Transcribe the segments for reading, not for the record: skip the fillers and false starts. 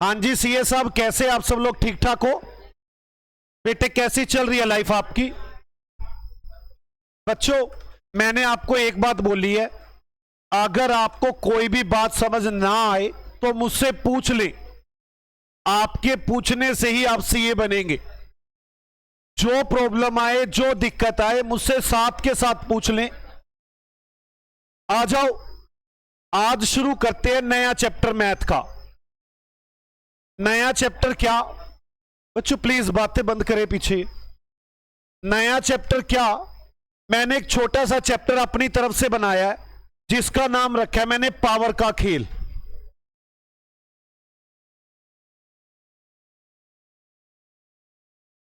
हाँ जी सीए साहब, कैसे आप सब लोग ठीक ठाक हो? बेटे कैसी चल रही है लाइफ आपकी? बच्चों, मैंने आपको एक बात बोली है, अगर आपको कोई भी बात समझ ना आए तो मुझसे पूछ ले। आपके पूछने से ही आप सीए बनेंगे। जो प्रॉब्लम आए, जो दिक्कत आए, मुझसे साथ के साथ पूछ लें। आ जाओ, आज शुरू करते हैं नया चैप्टर मैथ का। नया चैप्टर क्या? बच्चों प्लीज बातें बंद करें पीछे। नया चैप्टर क्या? मैंने एक छोटा सा चैप्टर अपनी तरफ से बनाया है जिसका नाम रखा है मैंने पावर का खेल।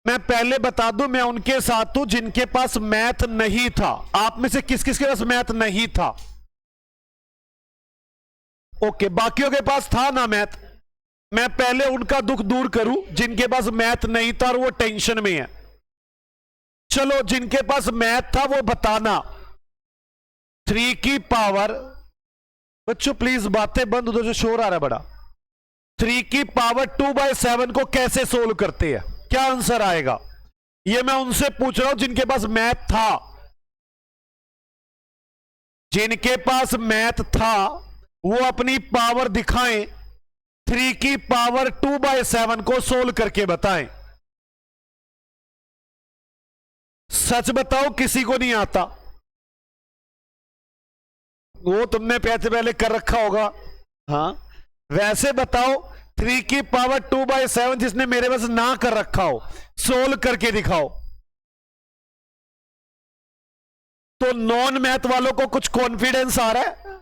मैं पहले बता दूं, मैं उनके साथ हूं जिनके पास मैथ नहीं था। आप में से किस किस के पास मैथ नहीं था? ओके, बाकियों के पास था ना मैथ? मैं पहले उनका दुख दूर करूं जिनके पास मैथ नहीं था और वो टेंशन में है। चलो, जिनके पास मैथ था वो बताना। 3 की पावर, बच्चों प्लीज बातें बंद, उधर जो शोर आ रहा है बड़ा। 3 की पावर 2/7 को कैसे सोल्व करते हैं? क्या आंसर आएगा? ये मैं उनसे पूछ रहा हूं जिनके पास मैथ था। जिनके पास मैथ था वो अपनी पावर दिखाएं। 3 की पावर 2/7 को सोल्व करके बताएं। सच बताओ, किसी को नहीं आता? वो तुमने पहले कर रखा होगा। हाँ, वैसे बताओ, 3 की पावर 2/7 जिसने मेरे पास ना कर रखा हो, सोल्व करके दिखाओ। तो नॉन मैथ वालों को कुछ कॉन्फिडेंस आ रहा है?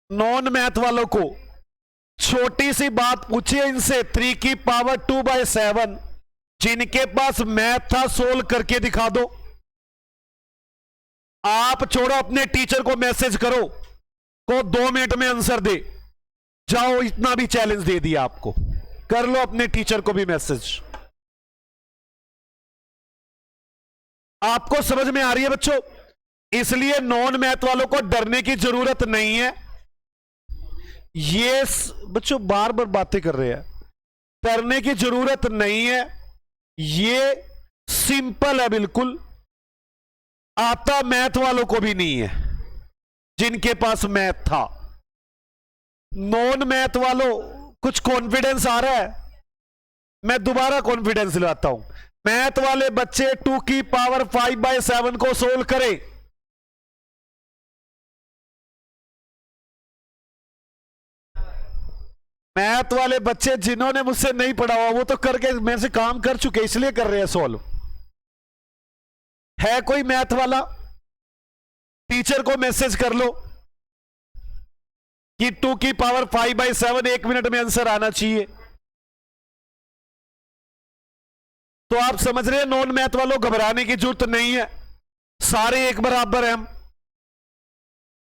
नॉन मैथ वालों को छोटी सी बात पूछिए इनसे। 3 की पावर 2/7 जिनके पास मैथ था, सोल्व करके दिखा दो। आप छोड़ो, अपने टीचर को मैसेज करो को 2 मिनट में आंसर दे। जाओ, इतना भी चैलेंज दे दिया आपको, कर लो अपने टीचर को भी मैसेज। आपको समझ में आ रही है बच्चों? इसलिए नॉन मैथ वालों को डरने की जरूरत नहीं है। ये बच्चों बार बार बातें कर रहे हैं, डरने की जरूरत नहीं है। ये सिंपल है बिल्कुल। आता मैथ वालों को भी नहीं है जिनके पास मैथ था। नॉन मैथ वालों कुछ कॉन्फिडेंस आ रहा है? मैं दोबारा कॉन्फिडेंस लाता हूं। मैथ वाले बच्चे 2 की पावर 5/7 को सोल्व करें। मैथ वाले बच्चे जिन्होंने मुझसे नहीं पढ़ा हुआ वो तो करके मेरे से काम कर चुके, इसलिए कर रहे हैं सोल्व। है कोई मैथ वाला? टीचर को मैसेज कर लो कि 2 की पावर 5/7 1 मिनट में आंसर आना चाहिए। तो आप समझ रहे हैं, नॉन मैथ वालों घबराने की जरूरत नहीं है, सारे एक बराबर हैं हम।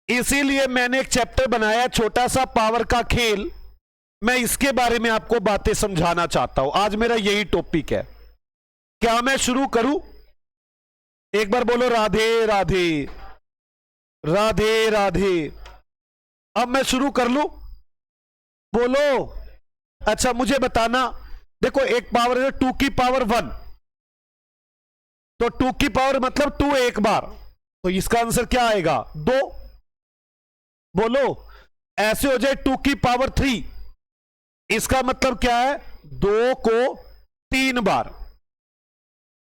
इसीलिए मैंने एक चैप्टर बनाया छोटा सा, पावर का खेल। मैं इसके बारे में आपको बातें समझाना चाहता हूं। आज मेरा यही टॉपिक है। क्या मैं शुरू करूं? एक बार बोलो राधे राधे, राधे राधे। अब मैं शुरू कर लूं? बोलो। अच्छा, मुझे बताना, देखो एक पावर है 2 की पावर 1, तो 2 की पावर मतलब 2 एक बार, तो इसका आंसर क्या आएगा? 2। बोलो। ऐसे हो जाए 2 की पावर 3, इसका मतलब क्या है? 2 को 3 बार।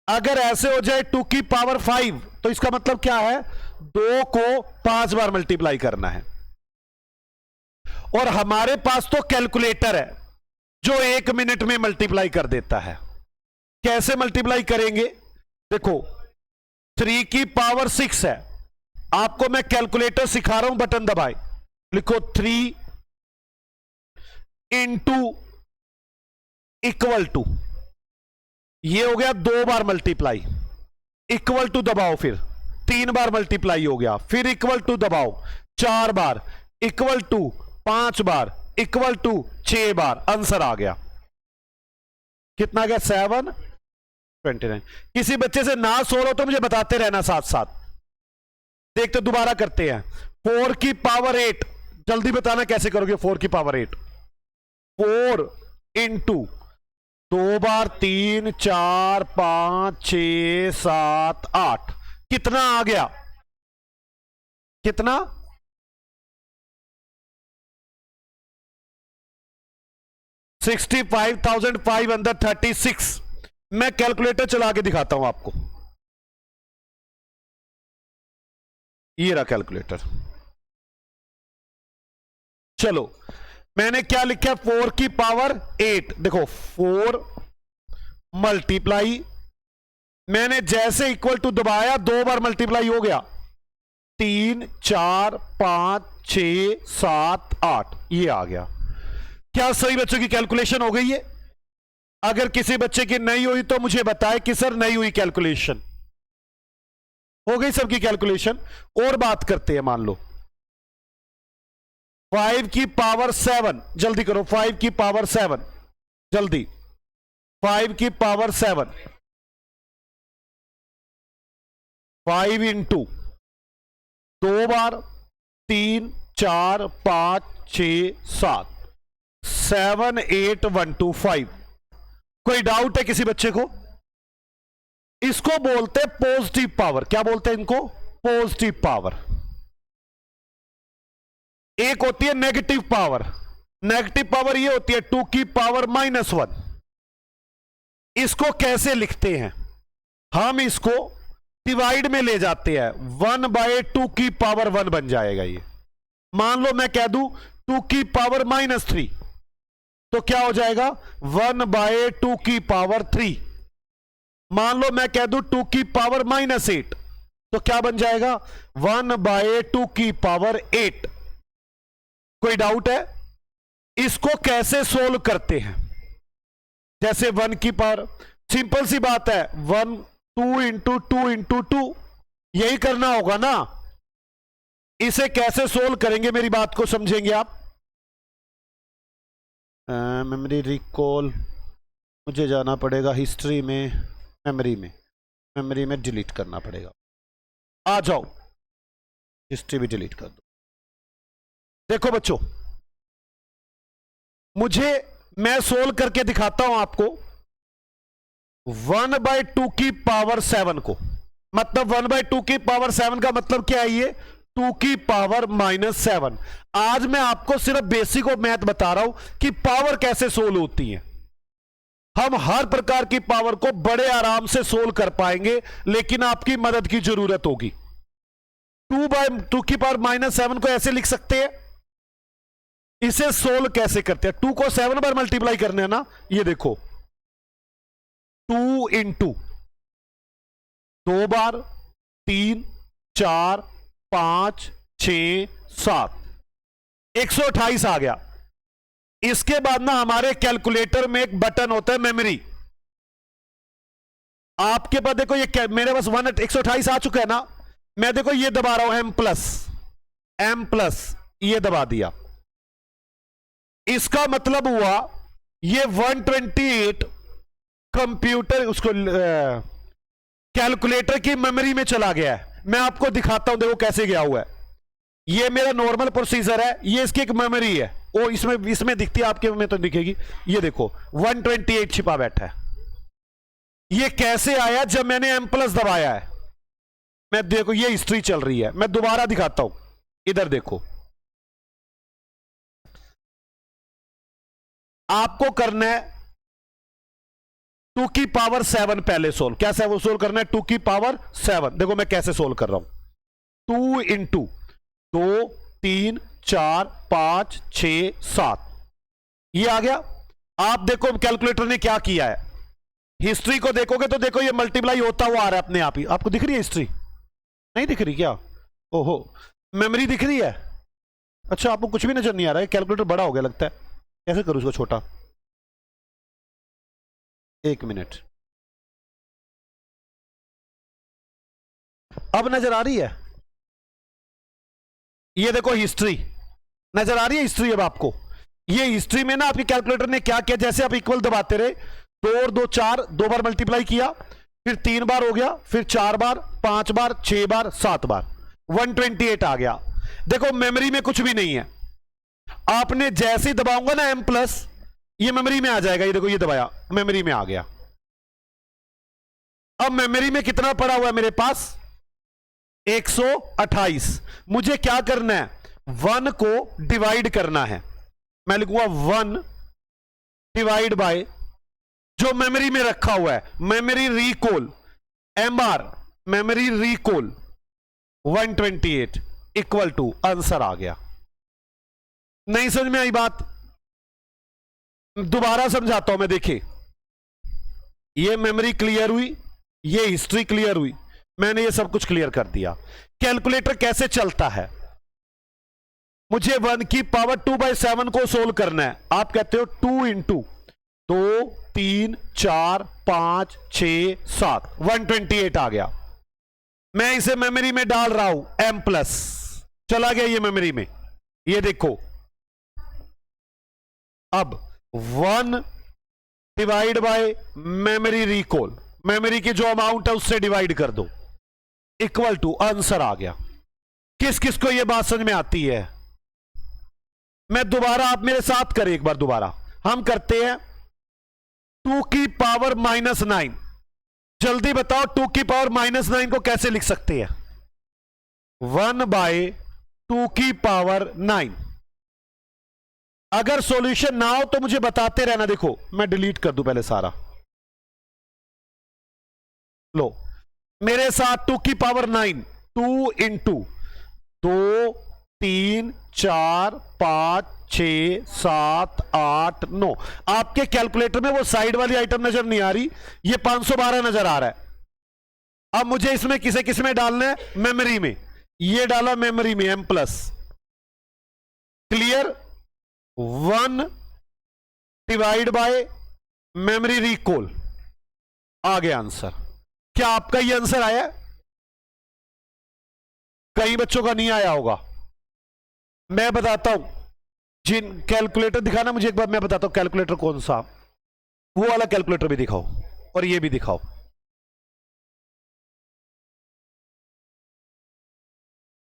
अगर ऐसे हो जाए 2 की पावर 5, तो इसका मतलब क्या है? 2 को 5 बार मल्टीप्लाई करना है। और हमारे पास तो कैलकुलेटर है जो 1 मिनट में मल्टीप्लाई कर देता है। कैसे मल्टीप्लाई करेंगे? देखो, 3 की पावर 6 है। आपको मैं कैलकुलेटर सिखा रहा हूं, बटन दबाए, लिखो 3 इंटू इक्वल टू, ये हो गया 2 बार मल्टीप्लाई, इक्वल टू दबाओ, फिर 3 बार मल्टीप्लाई हो गया, फिर इक्वल टू दबाओ 4 बार, इक्वल टू 5 बार, इक्वल टू 6 बार, आंसर आ गया। कितना गया? 729। किसी बच्चे से ना सोल्व हो तो मुझे बताते रहना साथ साथ। देखते दोबारा करते हैं। 4 की पावर 8, जल्दी बताना कैसे करोगे 4 की पावर 8। 4 इंटू 2 बार 3 4 5 6 7 8 कितना आ गया? कितना? 65,536। मैं कैलकुलेटर चला के दिखाता हूं आपको। ये रहा कैलकुलेटर। चलो मैंने क्या लिखा? 4 की पावर 8। देखो 4 मल्टीप्लाई, मैंने जैसे इक्वल टू दबाया 2 बार मल्टीप्लाई हो गया। 3 4 5 6 7 8 ये आ गया। क्या सही बच्चों की कैलकुलेशन हो गई है? अगर किसी बच्चे की नहीं हुई तो मुझे बताए कि सर नहीं हुई कैलकुलेशन। हो गई सबकी कैलकुलेशन? और बात करते हैं। मान लो 5 की पावर 7, जल्दी करो। 5 की पावर 7 जल्दी। 5 की पावर 7 5 इंटू 2 बार 3 4 5 6 7 7 8 1 2 5। कोई डाउट है किसी बच्चे को? इसको बोलते हैं पॉजिटिव पावर। क्या बोलते हैं इनको? Positive power. एक होती है नेगेटिव पावर। नेगेटिव पावर ये होती है 2 की पावर -1। इसको कैसे लिखते हैं? हम इसको डिवाइड में ले जाते हैं। 1/2 की पावर 1 बन जाएगा ये। मान लो मैं कह दूं 2 की पावर -3 तो क्या हो जाएगा? 1/2 की पावर 3। मान लो मैं कह दूं 2 की पावर -8 तो क्या बन जाएगा? 1/2 की पावर 8। कोई डाउट है? इसको कैसे सोल्व करते हैं? जैसे 1 की पावर, सिंपल सी बात है। 1 2 इंटू 2 इंटू 2 यही करना होगा ना। इसे कैसे सोल्व करेंगे मेरी बात को समझेंगे आप? मेमोरी रिकॉल, मुझे जाना पड़ेगा हिस्ट्री में, मेमोरी में डिलीट करना पड़ेगा। आ जाओ हिस्ट्री भी डिलीट कर दो। देखो बच्चों, मैं सोल्व करके दिखाता हूं आपको 1/2 की पावर 7 को। मतलब 1/2 की पावर 7 का मतलब क्या है? ये 2 की पावर -7। आज मैं आपको सिर्फ बेसिक ऑफ मैथ बता रहा हूं कि पावर कैसे सोल्व होती है। हम हर प्रकार की पावर को बड़े आराम से सोल्व कर पाएंगे, लेकिन आपकी मदद की जरूरत होगी। 2/2 की पावर -7 को ऐसे लिख सकते हैं। इसे सोल्व कैसे करते हैं? 2 को 7 बार मल्टीप्लाई करने हैं ना। ये देखो 2 इंटू 2 बार 3 4 5 6 7 128 आ गया। इसके बाद ना हमारे कैलकुलेटर में एक बटन होता है मेमोरी। आपके पास देखो ये मेरे पास 128 आ चुका है ना। मैं देखो ये दबा रहा हूं M प्लस ये दबा दिया। इसका मतलब हुआ ये 128 कंप्यूटर उसको कैलकुलेटर की मेमोरी में चला गया है। मैं आपको दिखाता हूं, देखो कैसे गया हुआ है। ये मेरा नॉर्मल प्रोसीजर है, ये इसकी एक मेमोरी है। और इसमें दिखती है, आपके में तो दिखेगी। ये देखो 128 छिपा बैठा है। ये कैसे आया? जब मैंने M प्लस दबाया है। मैं देखो ये हिस्ट्री चल रही है। मैं दोबारा दिखाता हूं, इधर देखो। आपको करना है 2 की पावर 7 पहले सोल्व। क्या सोल्व करना है? 2 की पावर 7। देखो मैं कैसे सोल्व कर रहा हूं। 2 इंटू 2 3 4 5 6 7 ये आ गया। आप देखो कैलकुलेटर ने क्या किया है। हिस्ट्री को देखोगे तो देखो ये मल्टीप्लाई होता हुआ आ रहा है अपने आप ही। आपको दिख रही है हिस्ट्री? नहीं दिख रही क्या? ओहो, मेमोरी दिख रही है। अच्छा, आपको कुछ भी नजर नहीं आ रहा है। कैलकुलेटर बड़ा हो गया लगता है। कैसे करूं इसको छोटा? 1 मिनट। अब नजर आ रही है? ये देखो हिस्ट्री नजर आ रही है। हिस्ट्री अब आपको ये हिस्ट्री में ना आपके कैलकुलेटर ने क्या किया, जैसे आप इक्वल दबाते रहे 2 और 2 4, 2 बार मल्टीप्लाई किया, फिर 3 बार हो गया, फिर 4 बार 5 बार 6 बार 7 बार 128 आ गया। देखो मेमोरी में कुछ भी नहीं है। आपने जैसे ही दबाऊंगा ना M प्लस, ये मेमोरी में आ जाएगा। ये देखो, ये दबाया, मेमोरी में आ गया। अब मेमोरी में कितना पड़ा हुआ है मेरे पास? 128। मुझे क्या करना है? 1 को डिवाइड करना है। मैं लिखूंगा 1 डिवाइड बाय जो मेमोरी में रखा हुआ है, memory recall, MR, memory recall 128 equal to, answer आ गया। नहीं समझ में आई बात? दोबारा समझाता हूं मैं। देखिए, ये मेमोरी क्लियर हुई, ये हिस्ट्री क्लियर हुई, मैंने ये सब कुछ क्लियर कर दिया। कैलकुलेटर कैसे चलता है? मुझे 1 की पावर 2/7 को सोल्व करना है। आप कहते हो 2 इंटू 2, 3, 4, 5, 6, 7, 128 आ गया। मैं इसे मेमोरी में डाल रहा हूं, M प्लस चला गया ये मेमोरी में। ये देखो, अब 1 divide by memory recall, memory की जो अमाउंट है उससे डिवाइड कर दो, इक्वल टू, आंसर आ गया। किस किस को यह बात समझ में आती है? मैं दोबारा, आप मेरे साथ करें एक बार दोबारा। हम करते हैं 2 की पावर -9। जल्दी बताओ 2 की पावर -9 को कैसे लिख सकते हैं? 1/2 की पावर 9। अगर सॉल्यूशन ना हो तो मुझे बताते रहना। देखो, मैं डिलीट कर दूं पहले सारा। लो, मेरे साथ 2 की पावर 9, 2 इंटू 2, 3, 4, 5, 6, 7, 8, 9। आपके कैलकुलेटर में वो साइड वाली आइटम नजर नहीं आ रही, ये 512 नजर आ रहा है। अब मुझे इसमें किसे किस में डालना है? मेमोरी में। ये डाला मेमोरी में, M plus, clear. 1 divide by memory recall, आ गया आंसर। क्या आपका ये आंसर आया? कई बच्चों का नहीं आया होगा। मैं बताता हूं, जिन कैलकुलेटर दिखाना मुझे एक बार, मैं बताता हूं कैलकुलेटर कौन सा। वो वाला कैलकुलेटर भी दिखाओ और ये भी दिखाओ।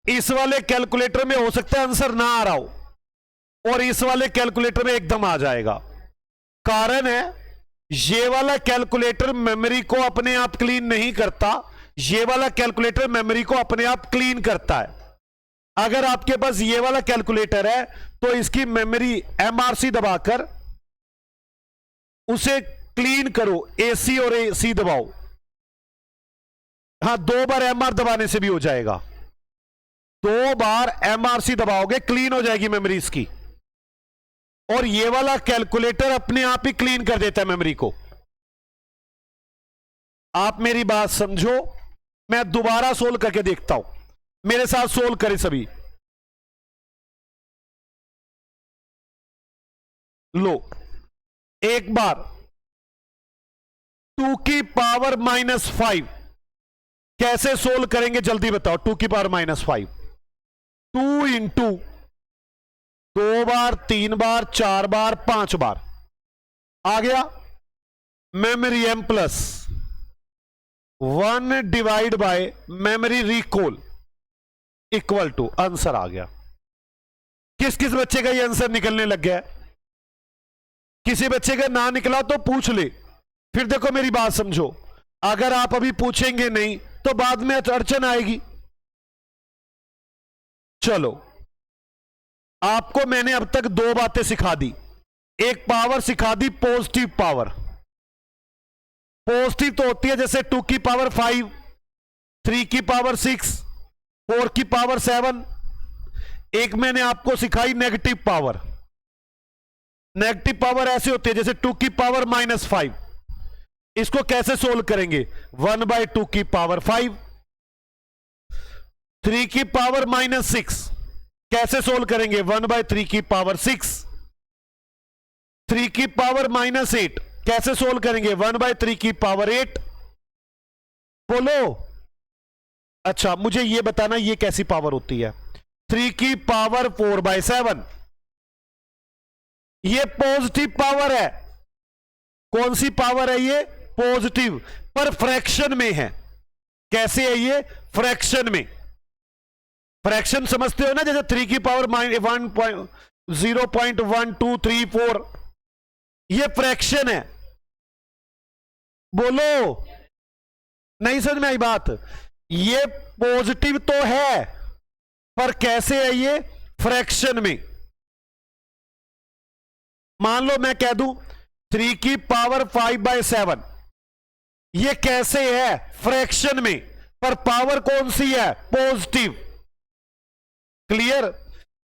इस वाले कैलकुलेटर में हो सकता है आंसर ना आ रहा हो, और इस वाले कैलकुलेटर में एकदम आ जाएगा। कारण है, ये वाला कैलकुलेटर मेमोरी को अपने आप क्लीन नहीं करता, ये वाला कैलकुलेटर मेमोरी को अपने आप क्लीन करता है। अगर आपके पास ये वाला कैलकुलेटर है तो इसकी मेमोरी MRC दबाकर उसे क्लीन करो, AC और AC दबाओ। हां, 2 बार MR दबाने से भी हो जाएगा। 2 बार MRC दबाओगे, क्लीन हो जाएगी मेमोरी इसकी। और ये वाला कैलकुलेटर अपने आप ही क्लीन कर देता है मेमोरी को। आप मेरी बात समझो, मैं दोबारा सोल्व करके देखता हूं, मेरे साथ सोल्व करें सभी। लो, एक बार 2 की पावर -5 कैसे सोल्व करेंगे जल्दी बताओ। 2 की पावर -5, 2 इंटू 2 बार, 3 बार, 4 बार, 5 बार, आ गया। Memory M plus, 1 divide by memory recall equal to, answer आ गया। किस किस बच्चे का ये आंसर निकलने लग गया? किसी बच्चे का ना निकला तो पूछ ले, फिर देखो मेरी बात समझो। अगर आप अभी पूछेंगे नहीं तो बाद में अड़चन आएगी। चलो, आपको मैंने अब तक 2 बातें सिखा दी। एक पावर सिखा दी, पॉजिटिव पावर। पॉजिटिव तो होती है जैसे 2 की पावर 5, 3 की पावर 6, 4 की पावर 7। एक मैंने आपको सिखाई नेगेटिव पावर। नेगेटिव पावर ऐसे होती है जैसे 2 की पावर -5। इसको कैसे सोल्व करेंगे? 1/2 की पावर 5। 3 की पावर -6 कैसे सोल्व करेंगे? 1/3 की पावर 6। 3 की पावर -8 कैसे सोल्व करेंगे? 1/3 की पावर 8। बोलो। अच्छा, मुझे यह बताना ये कैसी पावर होती है? 3 की पावर 4/7। ये पॉजिटिव पावर है। कौन सी पावर है ये? पॉजिटिव, पर फ्रैक्शन में है। कैसे है ये? फ्रैक्शन में। फ्रैक्शन समझते हो ना, जैसे 3 की पावर 0.1234, ये फ्रैक्शन है। बोलो, नहीं समझ में आई बात? ये पॉजिटिव तो है, पर कैसे है ये? फ्रैक्शन में। मान लो मैं कह दूं 3 की पावर 5/7, ये कैसे है? फ्रैक्शन में, पर पावर कौन सी है? पॉजिटिव। क्लियर?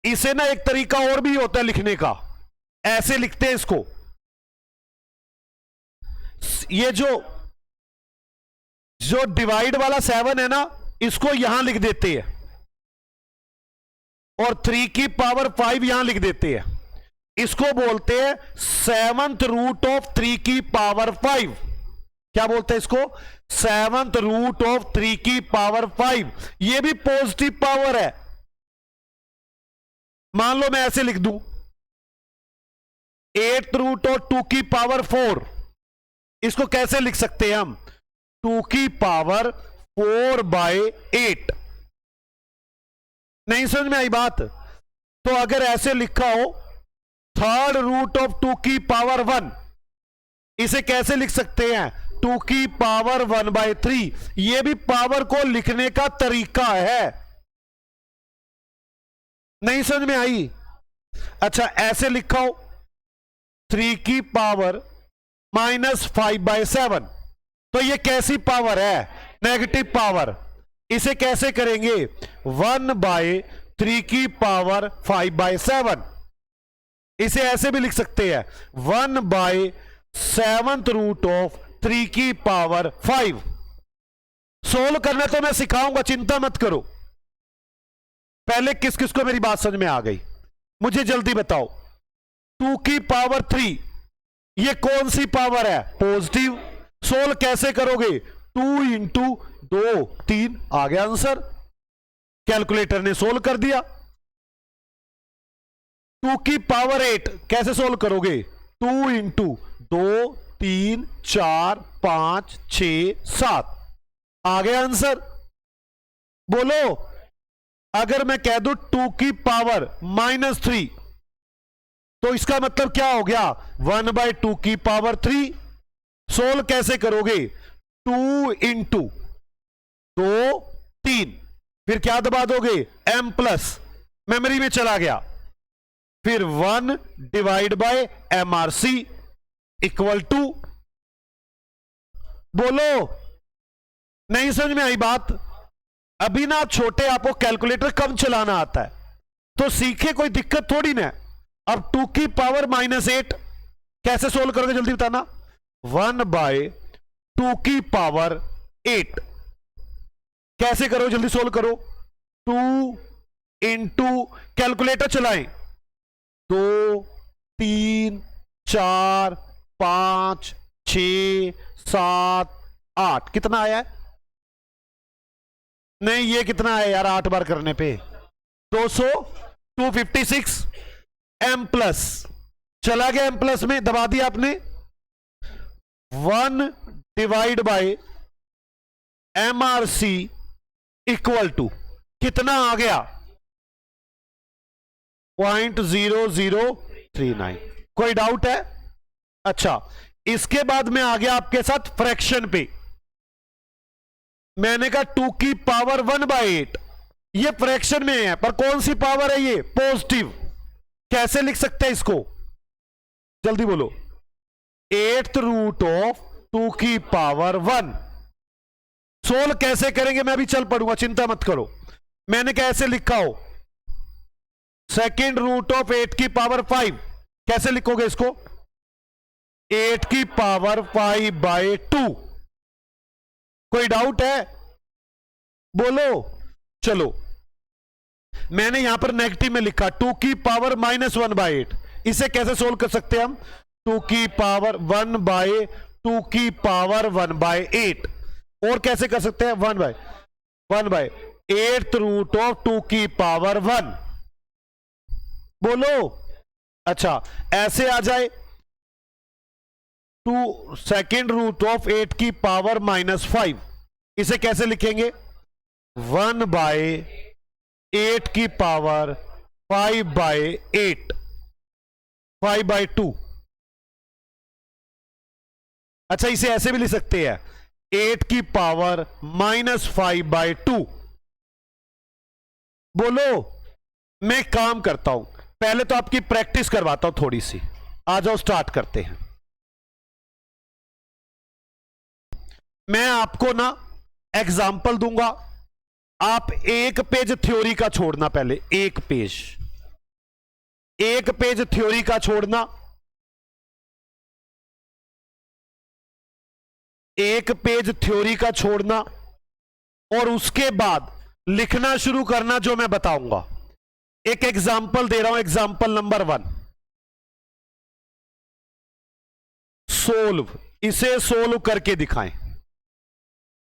इसे ना एक तरीका और भी होता है लिखने का, ऐसे लिखते हैं इसको। ये जो डिवाइड वाला 7 है ना, इसको यहां लिख देते हैं, और 3 की पावर 5 यहां लिख देते हैं। इसको बोलते हैं 7th रूट ऑफ 3 की पावर 5। क्या बोलते हैं इसको? 7th रूट ऑफ 3 की पावर 5। यह भी पॉजिटिव पावर है। मान लो मैं ऐसे लिख दूं 8th रूट ऑफ 2 की पावर 4। इसको कैसे लिख सकते हैं हम? 2 की पावर 4/8। नहीं समझ में आई बात? तो अगर ऐसे लिखा हो 3rd रूट ऑफ 2 की पावर 1, इसे कैसे लिख सकते हैं? 2 की पावर 1/3। यह भी पावर को लिखने का तरीका है। नहीं समझ में आई? अच्छा, ऐसे लिखा हो 3 की पावर -5/7, तो यह कैसी पावर है? Negative power. इसे कैसे करेंगे? 1/3 की पावर 5/7। इसे ऐसे भी लिख सकते हैं 1/7th रूट ऑफ 3 की पावर 5। सोल्व करना तो मैं सिखाऊंगा, चिंता मत करो। पहले किस किस को मेरी बात समझ में आ गई? मुझे जल्दी बताओ। 2 की पावर 3, ये कौन सी पावर है? पॉजिटिव। सोल्व कैसे करोगे? 2 × 2 3, आ गया आंसर। कैलकुलेटर ने सोल्व कर दिया। 2 की पावर 8 कैसे सोल्व करोगे? 2 × 2 3 4 5 6 7, आ गया आंसर। बोलो, अगर मैं कह दूं 2 की पावर -3, तो इसका मतलब क्या हो गया? 1/2 की पावर 3। सोल्व कैसे करोगे? 2 × 2 3, फिर क्या दबा दोगे? m+, मेमोरी में चला गया। फिर 1/MRC इक्वल टू, बोलो, नहीं समझ में आई बात? अभी ना छोटे, आपको कैलकुलेटर कम चलाना आता है, तो सीखे, कोई दिक्कत थोड़ी ना। अब 2 की पावर -8 कैसे सोल्व करोगे? जल्दी बताना। 1/2 की पावर 8 कैसे करो? जल्दी सोल्व करो। 2 × कैलकुलेटर चलाएं, 2 3 4 5 6 7 8, कितना आया है? नहीं, ये कितना है यार 8 बार करने पे? 200, 256। m+, चला गया m+ में, दबा दिया आपने। 1/MRC इक्वल टू कितना आ गया? 0.0039। कोई डाउट है? अच्छा, इसके बाद में आ गया आपके साथ फ्रैक्शन पे। मैंने कहा 2 की पावर 1/8, ये फ्रैक्शन में है, पर कौन सी पावर है? ये पॉजिटिव। कैसे लिख सकते हैं इसको? जल्दी बोलो। 8th रूट ऑफ 2 की पावर 1। सोल्व कैसे करेंगे मैं अभी चल पड़ूंगा, चिंता मत करो। मैंने कैसे लिखा हो? 2nd रूट ऑफ 8 की पावर 5, कैसे लिखोगे इसको? 8 की पावर 5/2। कोई डाउट है? बोलो। चलो, मैंने यहां पर नेगेटिव में लिखा 2 की पावर -1/8। इसे कैसे सोल्व कर सकते हैं हम? 2 की पावर 1/2 की पावर 1/8। और कैसे कर सकते हैं? 1/8th रूट ऑफ 2 की पावर 1। बोलो। अच्छा, ऐसे आ जाए 2 रूट ऑफ 8 की पावर -5। इसे कैसे लिखेंगे? 1/8 की पावर 5/8। 5/2। अच्छा, इसे ऐसे भी लिख सकते हैं 8 की पावर -5/2। बोलो, मैं काम करता हूं, पहले तो आपकी प्रैक्टिस करवाता हूं थोड़ी सी। आ जाओ, स्टार्ट करते हैं। मैं आपको ना एग्जाम्पल दूंगा, आप एक पेज थ्योरी का छोड़ना, पहले एक पेज थ्योरी का छोड़ना, एक पेज थ्योरी का छोड़ना, और उसके बाद लिखना शुरू करना जो मैं बताऊंगा। एक एग्जाम्पल दे रहा हूं, एग्जाम्पल नंबर 1, सोल्व। इसे सोल्व करके दिखाएं।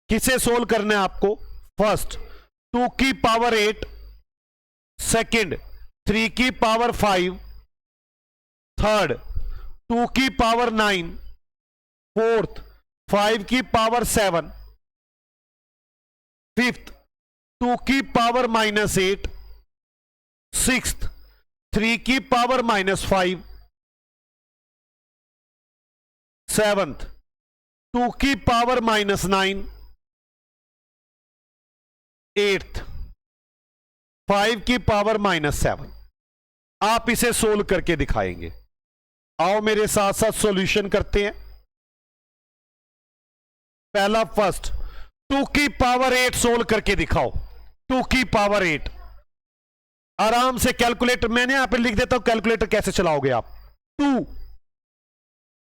किसे सोल्व करना है आपको? फर्स्ट 2 की पावर 8, सेकंड 3 की पावर 5, थर्ड 2 की पावर 9, फोर्थ 5 की पावर 7, फिफ्थ 2 की पावर -8, सिक्स्थ 3 की पावर -5, सेवंथ 2 की पावर -9, एट्थ 5 की पावर -7। आप इसे सोल्व करके दिखाएंगे। आओ मेरे साथ साथ सॉल्यूशन करते हैं। पहला फर्स्ट 2 की पावर 8 सोल्व करके दिखाओ। 2 की पावर 8 आराम से कैलकुलेटर, मैंने यहां पे लिख देता हूं कैलकुलेटर कैसे चलाओगे आप। 2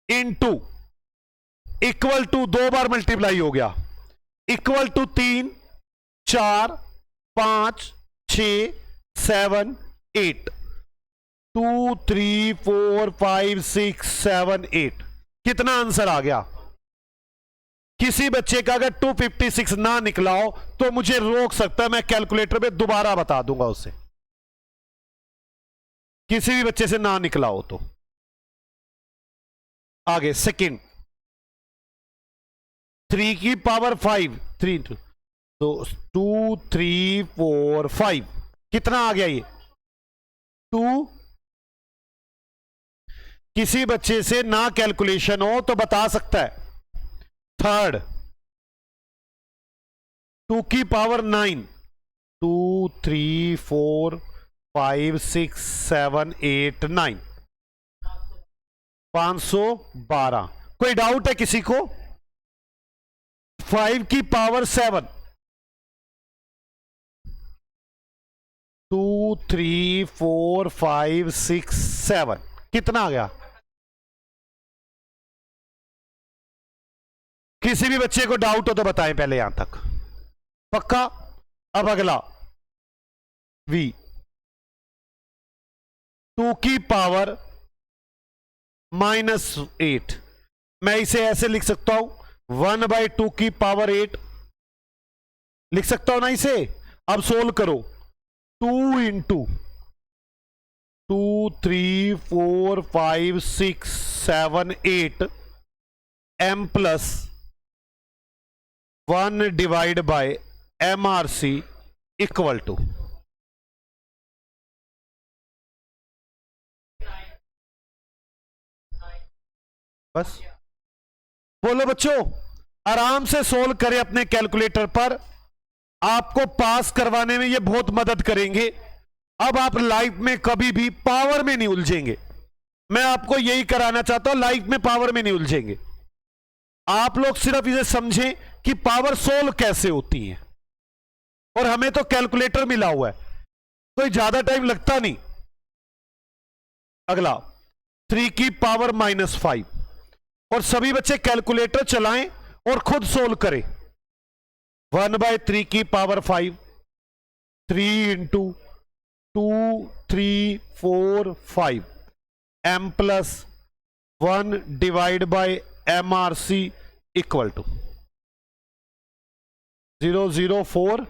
इंटू इक्वल टू 2 बार मल्टीप्लाई हो गया, इक्वल टू 3 4 5 6 7 8, 2 3 4 5 6 7 8। कितना आंसर आ गया? किसी बच्चे का अगर 256 ना निकला हो तो मुझे रोक सकता है, मैं कैलकुलेटर पे दोबारा बता दूंगा उसे। किसी भी बच्चे से ना निकला हो तो आगे सेकंड 3 की पावर 5, 3 तो 2 3 4 5, कितना आ गया ये 2। किसी बच्चे से ना कैलकुलेशन हो तो बता सकता है। थर्ड 2 की पावर 9, 2 3 4 5 6 7 8 9, 512। कोई डाउट है किसी को? 5 की पावर 7, 2 3 4 5 6 7, कितना आ गया? किसी भी बच्चे को डाउट हो तो बताएं पहले यहां तक। पक्का? अब अगला v 2 की पावर -8, मैं इसे ऐसे लिख सकता हूं 1/2 की पावर 8 लिख सकता हूं ना इसे। अब सोल्व करो 2 into 2 3 4 5 6 7 8 m plus 1 divide by MRC equal to, बस। बोलो बच्चों, आराम से सोल्व करें अपने कैलकुलेटर पर, आपको पास करवाने में ये बहुत मदद करेंगे। अब आप लाइफ में कभी भी पावर में नहीं उलझेंगे। मैं आपको यही कराना चाहता हूं, लाइफ में पावर में नहीं उलझेंगे। आप लोग सिर्फ इसे समझें कि पावर सोल्व कैसे होती है, और हमें तो कैलकुलेटर मिला हुआ है, कोई ज्यादा टाइम लगता नहीं। अगला 3 की पावर -5, और सभी बच्चे कैलकुलेटर चलाएं और खुद सोल्व करें। 1/3 की power 5, 3 into 2 3 4 5 m plus 1 divide by MRC equal to 004।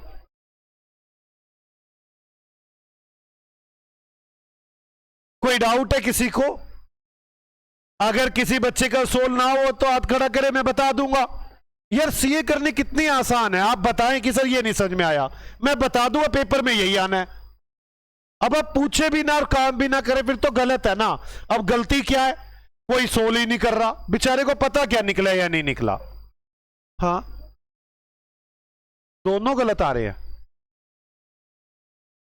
कोई डाउट है किसी को? अगर किसी बच्चे का सोल्व ना हो तो हाथ खड़ा करे, मैं बता दूंगा। यार सीए करने कितनी आसान है, आप बताएं कि सर ये नहीं समझ में आया, मैं बता दूंगा पेपर में यही आना है। अब आप पूछे भी ना और काम भी ना करें फिर तो गलत है ना। अब गलती क्या है, कोई सोल ही नहीं कर रहा, बेचारे को पता क्या निकला या नहीं निकला। हाँ, दोनों गलत आ रहे हैं।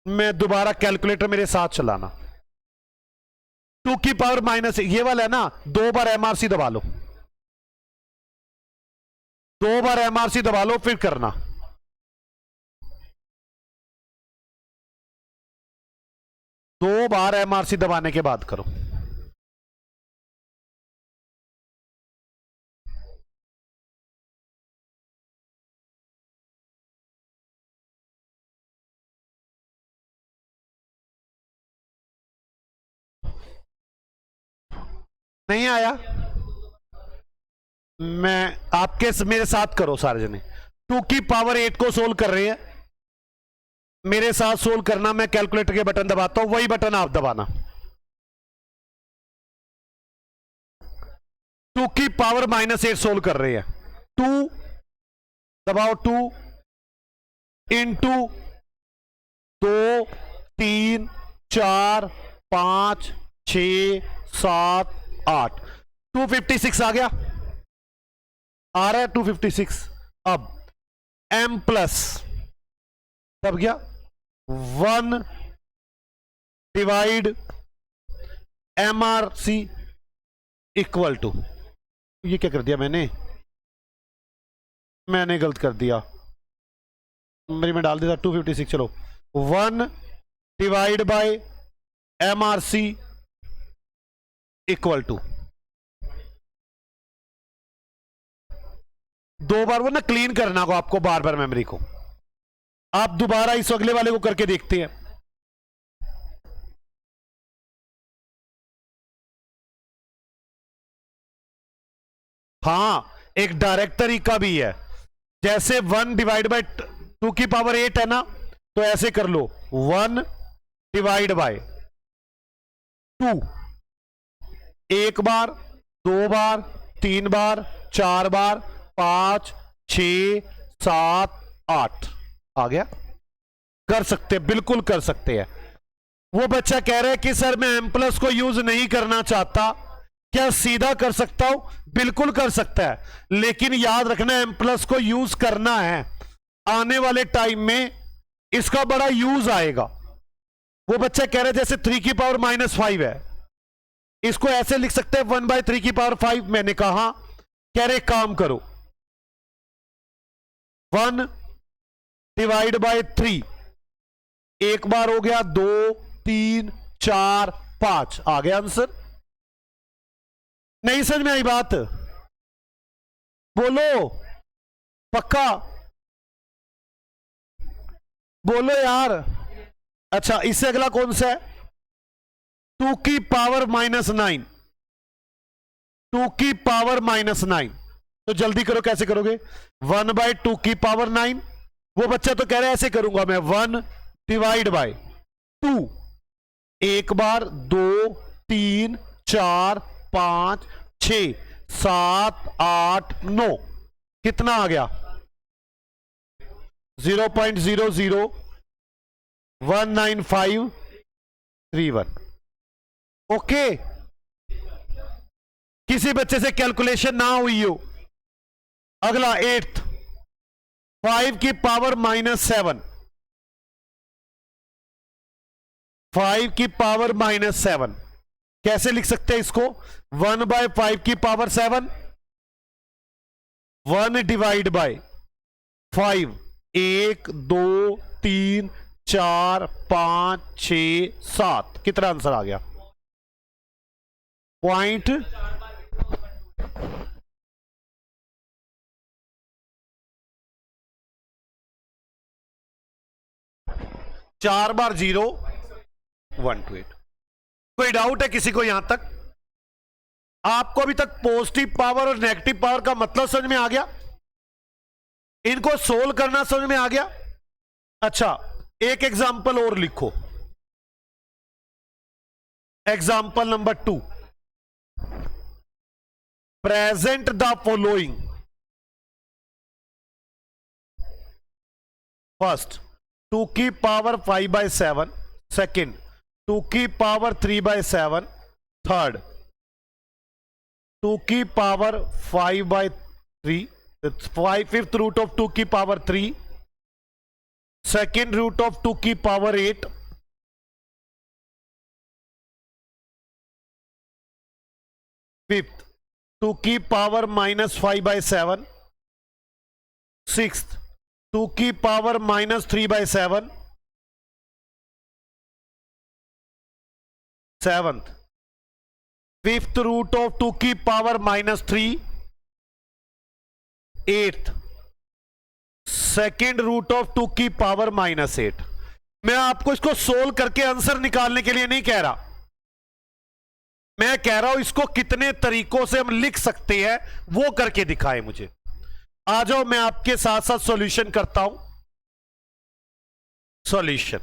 मैं दोबारा कैलकुलेटर मेरे साथ चलाना। 2 की पावर माइनस, ये वाला है ना, 2 बार एमआरसी दबा लो, 2 बार एमआरसी दबा लो फिर करना। दो बार एमआरसी दबाने के बाद करो। नहीं आया, मैं आपके मेरे साथ करो सारे जने। 2 की पावर 8 को सोल्व कर रहे हैं, मेरे साथ सोल्व करना। मैं कैलकुलेटर के बटन दबाता हूं, वही बटन आप दबाना। 2 की पावर -8 सोल्व कर रहे हैं। 2 दबाओ, 2 इंटू 2 3 4 5 6 7 8, 256 आ गया, आ रहा है 256। अब m प्लस तब गया 1 डिवाइड MRC इक्वल टू, ये क्या कर दिया मैंने गलत कर दिया, मेरी में डाल दिया 256। चलो 1 divide by MRC equal to, दो बार वो ना क्लीन करना को आपको, बार बार मेमोरी को। आप दोबारा इस अगले वाले को करके देखते हैं। हां, एक डायरेक्ट तरीका भी है, जैसे 1 डिवाइड बाय 2 की पावर 8 है ना, तो ऐसे कर लो 1 डिवाइड बाय 2, एक बार, 2 बार, 3 बार, 4 बार, 5 6 7 8 आ गया। कर सकते, बिल्कुल कर सकते हैं। वो बच्चा कह रहा है कि सर मैं एम प्लस को यूज नहीं करना चाहता, क्या सीधा कर सकता हूं? बिल्कुल कर सकता है, लेकिन याद रखना एम प्लस को यूज करना है, आने वाले टाइम में इसका बड़ा यूज आएगा। वो बच्चा कह रहा है जैसे 3 की पावर -5 है, इसको ऐसे लिख सकते हैं 1/3 की पावर 5। मैंने कहा, कह रहे काम करो 1 डिवाइड बाय 3, एक बार हो गया, 2 3 4 5 आ गया आंसर। नहीं समझ में आई बात? बोलो पक्का, बोलो यार। अच्छा, इससे अगला कौन सा है? 2 की पावर -9, 2 की पावर -9, तो जल्दी करो, कैसे करोगे? 1/2 की पावर 9। वो बच्चा तो कह रहा है ऐसे करूंगा मैं, 1 डिवाइड बाय 2, एक बार, 2 3 4 5 6 7 8 9, कितना आ गया? 0.00195331। ओके, किसी बच्चे से कैलकुलेशन ना हुई हो। अगला 8th, 5 की पावर -7, 5 की पावर -7 कैसे लिख सकते हैं इसको? 1/5 की पावर 7, 1 डिवाइड बाय 5, 1 2 3 4 5 6 7, कितना आंसर आ गया? पॉइंट 4 बार 0 128। कोई डाउट है किसी को यहां तक? आपको अभी तक पॉजिटिव पावर और नेगेटिव पावर का मतलब समझ में आ गया? इनको सोल्व करना समझ में आ गया? अच्छा, एक एग्जांपल और लिखो, example number 2। Present the following. First, 2 की पावर 5/7, सेकंड 2 की पावर 3/7, थर्ड 2 की पावर 5/3, फिफ्थ रूट ऑफ 2 की पावर 3, सेकेंड रूट ऑफ 2 की पावर 8, फिफ्थ 2 की पावर -5/7, सिक्स्थ 2 की power -3/7, seventh fifth root of 2 की power -3, eighth second root of 2 की power -8। मैं आपको इसको सोल्व करके आंसर निकालने के लिए नहीं कह रहा, मैं कह रहा हूं इसको कितने तरीकों से हम लिख सकते हैं वो करके दिखाएं मुझे। आ जाओ, मैं आपके साथ साथ सॉल्यूशन करता हूं। सॉल्यूशन,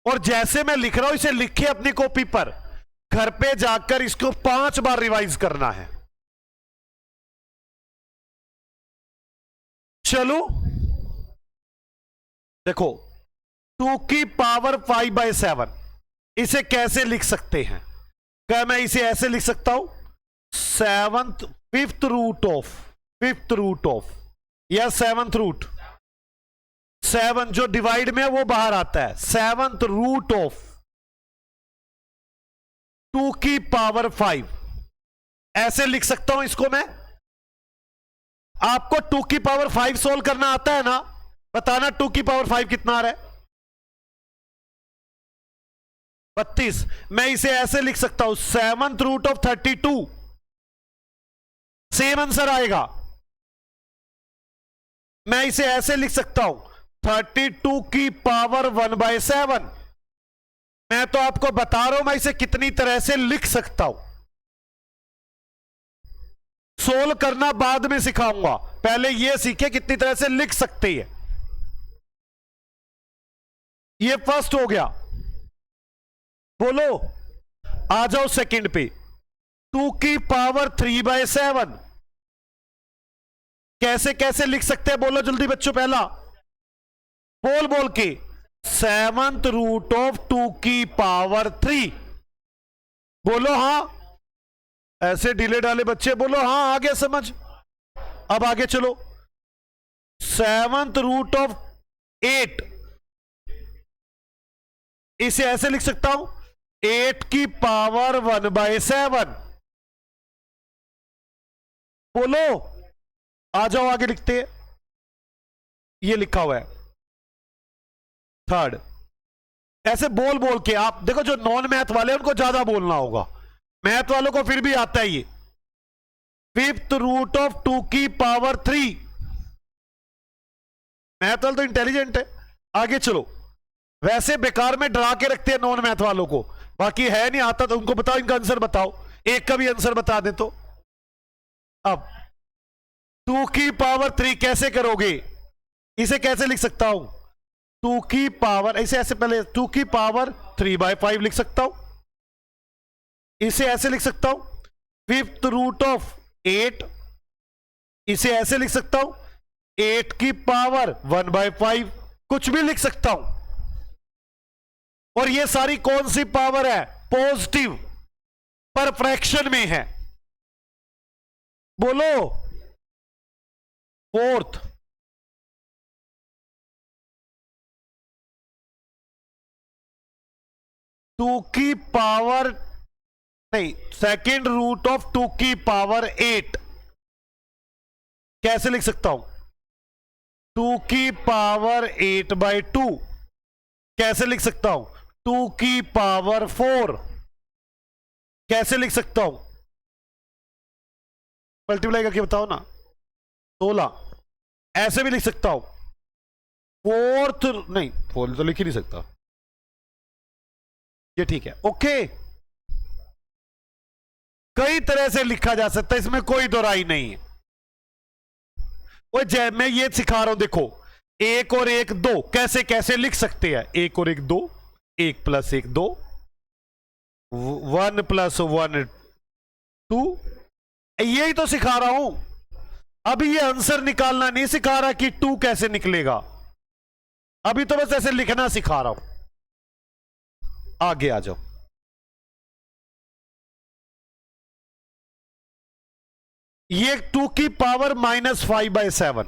और जैसे मैं लिख रहा हूं इसे लिखे अपनी कॉपी पर, घर पे जाकर इसको 5 बार रिवाइज करना है। चलो देखो, 2 की पावर 5/7 इसे कैसे लिख सकते हैं? क्या मैं इसे ऐसे लिख सकता हूं, फिफ्थ रूट ऑफ या सेवंथ रूट, 7 जो डिवाइड में है वो बाहर आता है, सेवंथ रूट ऑफ 2 की पावर 5, ऐसे लिख सकता हूं इसको मैं। आपको 2 की पावर 5 सोल्व करना आता है ना? बताना 2 की पावर 5 कितना आ रहा है? 32। मैं इसे ऐसे लिख सकता हूं, seventh root of 32, same answer आएगा। मैं इसे ऐसे लिख सकता हूं, 32 की पावर 1/7। मैं तो आपको बता रहा हूं मैं इसे कितनी तरह से लिख सकता हूं। सोल्व करना बाद में सिखाऊंगा, पहले यह सीखे कितनी तरह से लिख सकते हैं। यह फर्स्ट हो गया। बोलो, आ जाओ सेकंड पे, 2 की पावर 3/7 कैसे कैसे लिख सकते हैं? बोलो जल्दी बच्चों, पहला बोल बोल के, सेवंथ रूट ऑफ 2 की पावर 3। बोलो हाँ, ऐसे डिले डाले बच्चे, बोलो हाँ, आ गया समझ। अब आगे चलो, सेवंथ रूट ऑफ 8 इसे ऐसे लिख सकता हूं, 8 की पावर 1/7। बोलो, आ जाओ आगे लिखते हैं। ये लिखा हुआ है थर्ड। ऐसे बोल बोल के आप देखो, जो नॉन मैथ वाले हैं उनको ज्यादा बोलना होगा, मैथ वालों को फिर भी आता है ये। फिफ्थ रूट ऑफ 2 की पावर 3, मैथ वाले तो इंटेलिजेंट है। आगे चलो, वैसे बेकार में डरा के रखते हैं नॉन मैथ वालों को, बाकी है नहीं आता तो उनको बताओ, इनका आंसर बताओ, एक का भी आंसर बता दे तो। अब 2 की पावर 3 कैसे करोगे? इसे कैसे लिख सकता हूं, 2 की पावर, इसे ऐसे पहले 2 की पावर 3/5 लिख सकता हूं। इसे ऐसे लिख सकता हूं, फिफ्थ रूट ऑफ 8, इसे ऐसे लिख सकता हूं, 8 की पावर 1/5, कुछ भी लिख सकता हूं। और ये सारी कौन सी पावर है? पॉजिटिव, पर फ्रैक्शन में है। बोलो, फोर्थ, टू की पावर नहीं, सेकेंड रूट ऑफ 2 की पावर 8 कैसे लिख सकता हूं, 2 की पावर 8/2 कैसे लिख सकता हूं, 2 की पावर 4 कैसे लिख सकता हूं? मल्टीप्लाई करके बताओ ना, 16 ऐसे भी लिख सकता हूं। फोर्थ नहीं, फोर्थ तो लिख ही नहीं सकता, ये ठीक है, ओके। कई तरह से लिखा जा सकता है, इसमें कोई दो राय नहीं है। वो जय मैं ये सिखा रहा हूं, देखो 1 और 1 2 कैसे कैसे लिख सकते हैं। 1 और 1 2, 1 + 1 2, 1 + 1 2, यही तो सिखा रहा हूं। अभी ये आंसर निकालना नहीं सिखा रहा कि 2 कैसे निकलेगा, अभी तो बस ऐसे लिखना सिखा रहा हूं। आगे आ जाओ। ये 2 की पावर -5/7,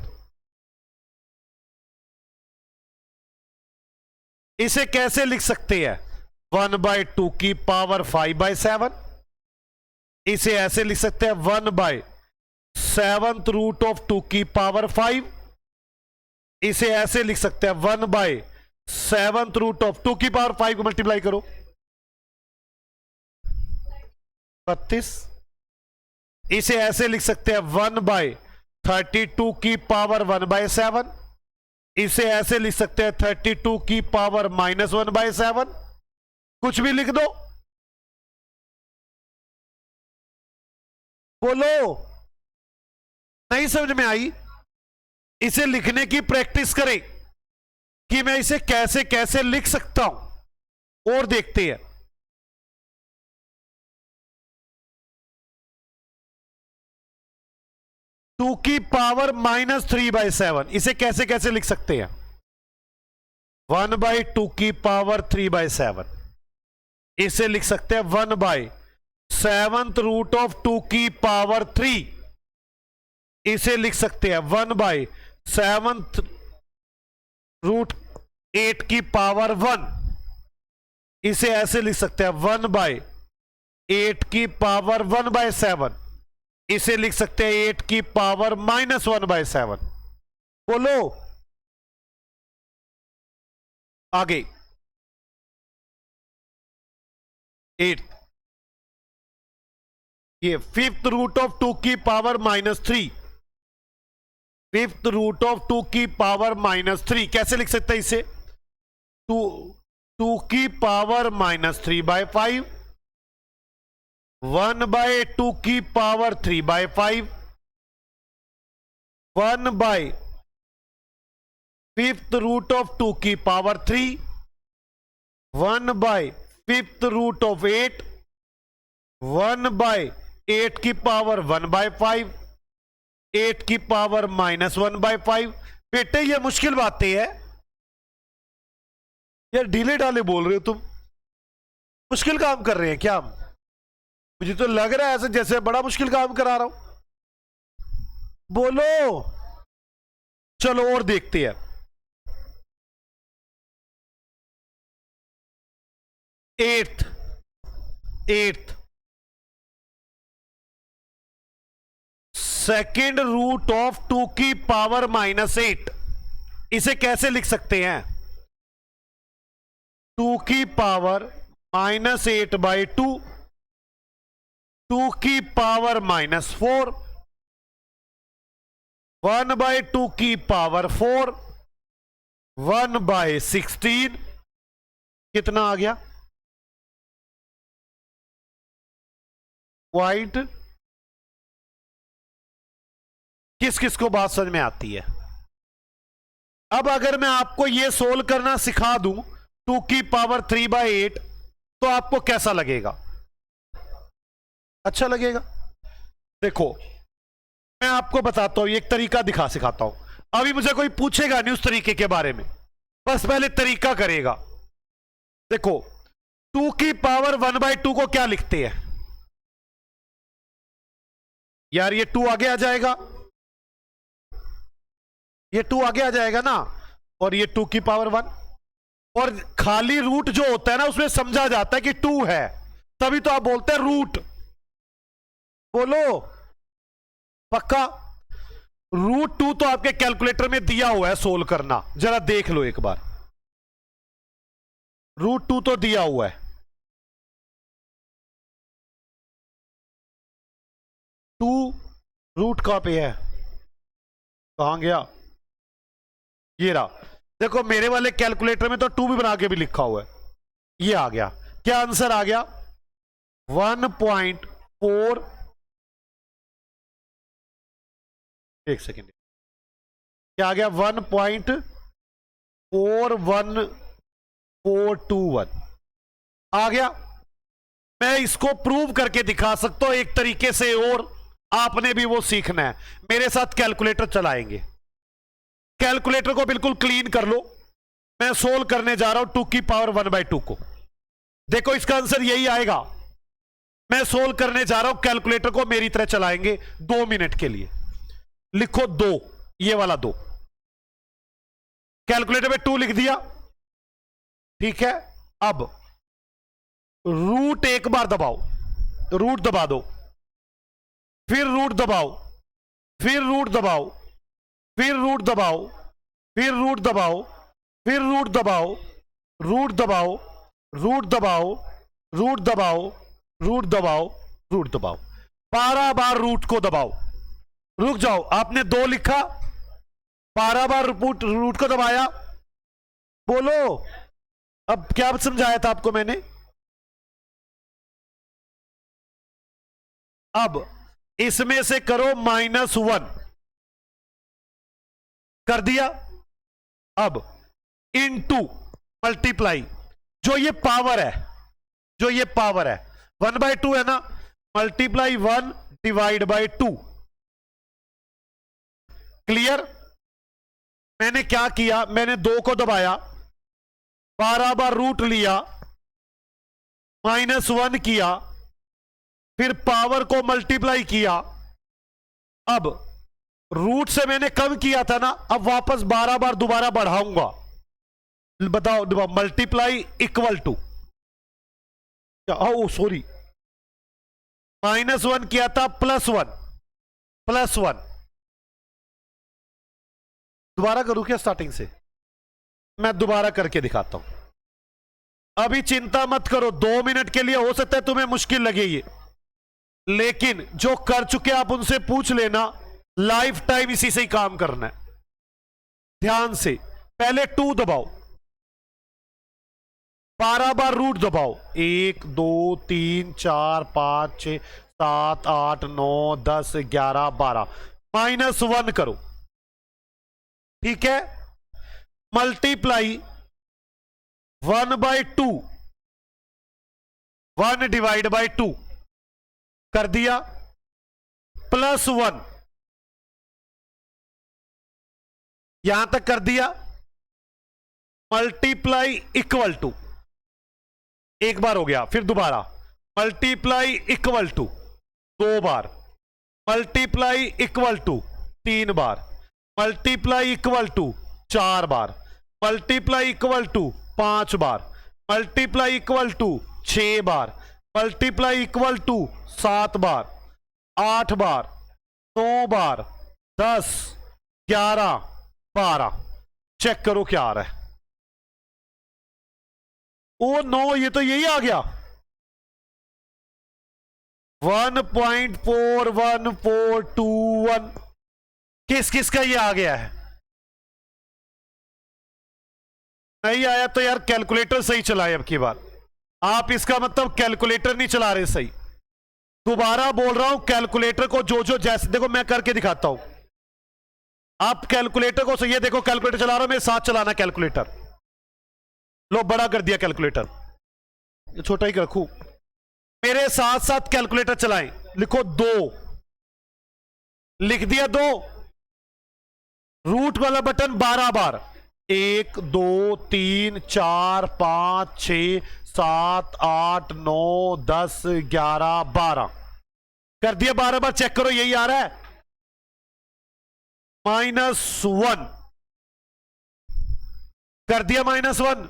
इसे कैसे लिख सकते हैं? 1/2 की पावर 5/7। इसे ऐसे लिख सकते हैं 1/7√2 की पावर 5। इसे ऐसे लिख सकते हैं 1/7√2 की पावर 5 को मल्टीप्लाई करो 32। इसे ऐसे लिख सकते हैं 1/32 की पावर 1/7। इसे ऐसे लिख सकते हैं 32 की पावर -1/7। कुछ भी लिख दो, बोलो। नहीं समझ में आई? इसे लिखने की प्रैक्टिस करें कि मैं इसे कैसे कैसे लिख सकता हूं, और देखते हैं। टू की पावर -3/7, इसे कैसे कैसे लिख सकते हैं? 1/2 की पावर 3/7। इसे लिख सकते हैं 1/7√2 की पावर 3। इसे लिख सकते हैं 1/7√8 की पावर 1। इसे ऐसे लिख सकते हैं 1/8 की पावर 1/7। इसे लिख सकते हैं 8 की पावर -1/7। बोलो आगे। 8, ये 5th√2 की पावर -3। 5th√2 की पावर -3 कैसे लिख सकते हैं इसे? 2 की पावर -3/5, 1/2 की पावर 3/5, 1/5th√2 की पावर 3, 1/5th√8, 1/8 की पावर 1/5, 8 की पावर -1/5। बेटे ये मुश्किल बातें हैं यार, ढीले ढाले बोल रहे हो तुम। मुश्किल काम कर रहे हैं क्या हम? मुझे तो लग रहा है ऐसे जैसे बड़ा मुश्किल काम करा रहा हूं। बोलो, चलो और देखते हैं। 8th (2) की पावर -8, इसे कैसे लिख सकते हैं? 2 की पावर -8/2, 2 की पावर -4, 1/2 की पावर 4, 1/16। कितना आ गया? पॉइंट। किस किस को बात समझ में आती है? अब अगर मैं आपको यह सोल्व करना सिखा दूं 2 की पावर 3/8, तो आपको कैसा लगेगा? अच्छा लगेगा। देखो मैं आपको बताता हूं, एक तरीका सिखाता हूं। अभी मुझे कोई पूछेगा नहीं उस तरीके के बारे में, बस पहले तरीका करेगा। देखो 2 की पावर 1/2 को क्या लिखते हैं यार? ये 2 आगे आ जाएगा, ये 2 आगे आ जाएगा ना, और ये 2 की पावर 1। और खाली रूट जो होता है ना, उसमें समझा जाता है कि 2 है, तभी तो आप बोलते हैं रूट। बोलो पक्का? √2 तो आपके कैलकुलेटर में दिया हुआ है सोल्व करना, जरा देख लो एक बार। √2 तो दिया हुआ है। 2 रूट कहां पे है? कहां गया? ये रहा। देखो मेरे वाले कैलकुलेटर में तो 2 भी बना के भी लिखा हुआ है। ये आ गया। क्या आंसर आ गया? 1.4, एक सेकेंड, क्या आ गया? 1.41421 आ गया। मैं इसको प्रूव करके दिखा सकता हूं एक तरीके से, और आपने भी वो सीखना है। मेरे साथ कैलकुलेटर चलाएंगे। कैलकुलेटर को बिल्कुल क्लीन कर लो। मैं सोल्व करने जा रहा हूं 2 की पावर 1/2 को। देखो इसका आंसर यही आएगा। मैं सोल्व करने जा रहा हूं, कैलकुलेटर को मेरी तरह चलाएंगे 2 मिनट के लिए। लिखो 2, ये वाला 2, कैलकुलेटर पे 2 लिख दिया, ठीक है। अब रूट एक बार दबाओ, रूट दबा दो, फिर रूट दबाओ, फिर रूट दबाओ, फिर रूट दबाओ, फिर रूट दबाओ, फिर रूट दबाओ, रूट दबाओ, रूट दबाओ, रूट दबाओ, रूट दबाओ, रूट दबाओ, 12 बार रूट को दबाओ। रुक जाओ, आपने 2 लिखा, 12 बार रूट को दबाया। बोलो अब क्या समझाया था आपको मैंने। अब इसमें से करो -1, कर दिया। अब इनटू मल्टीप्लाई, जो ये पावर है, जो ये पावर है 1/2 है ना, मल्टीप्लाई 1 डिवाइड बाय 2। क्लियर। मैंने क्या किया, मैंने 2 को दबाया, 12 बार रूट लिया, -1 किया, फिर पावर को मल्टीप्लाई किया। अब रूट से मैंने कम किया था ना, अब वापस 12 बार दोबारा बढ़ाऊंगा। बताओ, multiply equal to, oh sorry, -1 किया था, +1, +1। दोबारा करूं क्या स्टार्टिंग से? मैं दोबारा करके दिखाता हूं। अभी चिंता मत करो, 2 मिनट के लिए हो सकता है तुम्हें मुश्किल लगे ये, लेकिन जो कर चुके आप उनसे पूछ लेना, लाइफ टाइम इसी से ही काम करना है। ध्यान से, पहले 2 दबाओ, 12 बार रूट दबाओ, 1 2 3 4 5 6 7 8 9 10 11 12, -1 करो, ठीक है। मल्टीप्लाई 1/2, 1 डिवाइड बाय 2 कर दिया, +1, यहां तक कर दिया। मल्टीप्लाई इक्वल टू, एक बार हो गया, फिर दोबारा मल्टीप्लाई इक्वल टू 2 बार, मल्टीप्लाई इक्वल टू 3 बार, मल्टीप्लाई इक्वल टू 4 बार, मल्टीप्लाई इक्वल टू 5 बार, मल्टीप्लाई इक्वल टू 6 बार, मल्टीप्लाई इक्वल टू 7 बार, 8 बार, 9 बार, 10 11 12। चेक करो क्या आ रहा है। ओ नो, ये तो यही आ गया, 1.41421। किस किस का ये आ गया है? नहीं आया तो यार कैलकुलेटर सही चलाए अब की बार। आप इसका मतलब कैलकुलेटर नहीं चला रहे सही। दोबारा बोल रहा हूं, कैलकुलेटर को जो जैसे, देखो मैं करके दिखाता हूं, आप कैलकुलेटर को सही, देखो कैलकुलेटर चला रहा हूं, मेरे साथ चलाना कैलकुलेटर। लो बड़ा कर दिया कैलकुलेटर, ये छोटा ही रखूं, मेरे साथ साथ कैलकुलेटर चलाएं। लिखो 2, लिख दिया 2, रूट वाला बटन 12 बार, 1 2 3 4 5 6 7 8 9 10 11 12 कर दिया। 12 बार चेक करो, यही आ रहा है, -1 कर दिया, -1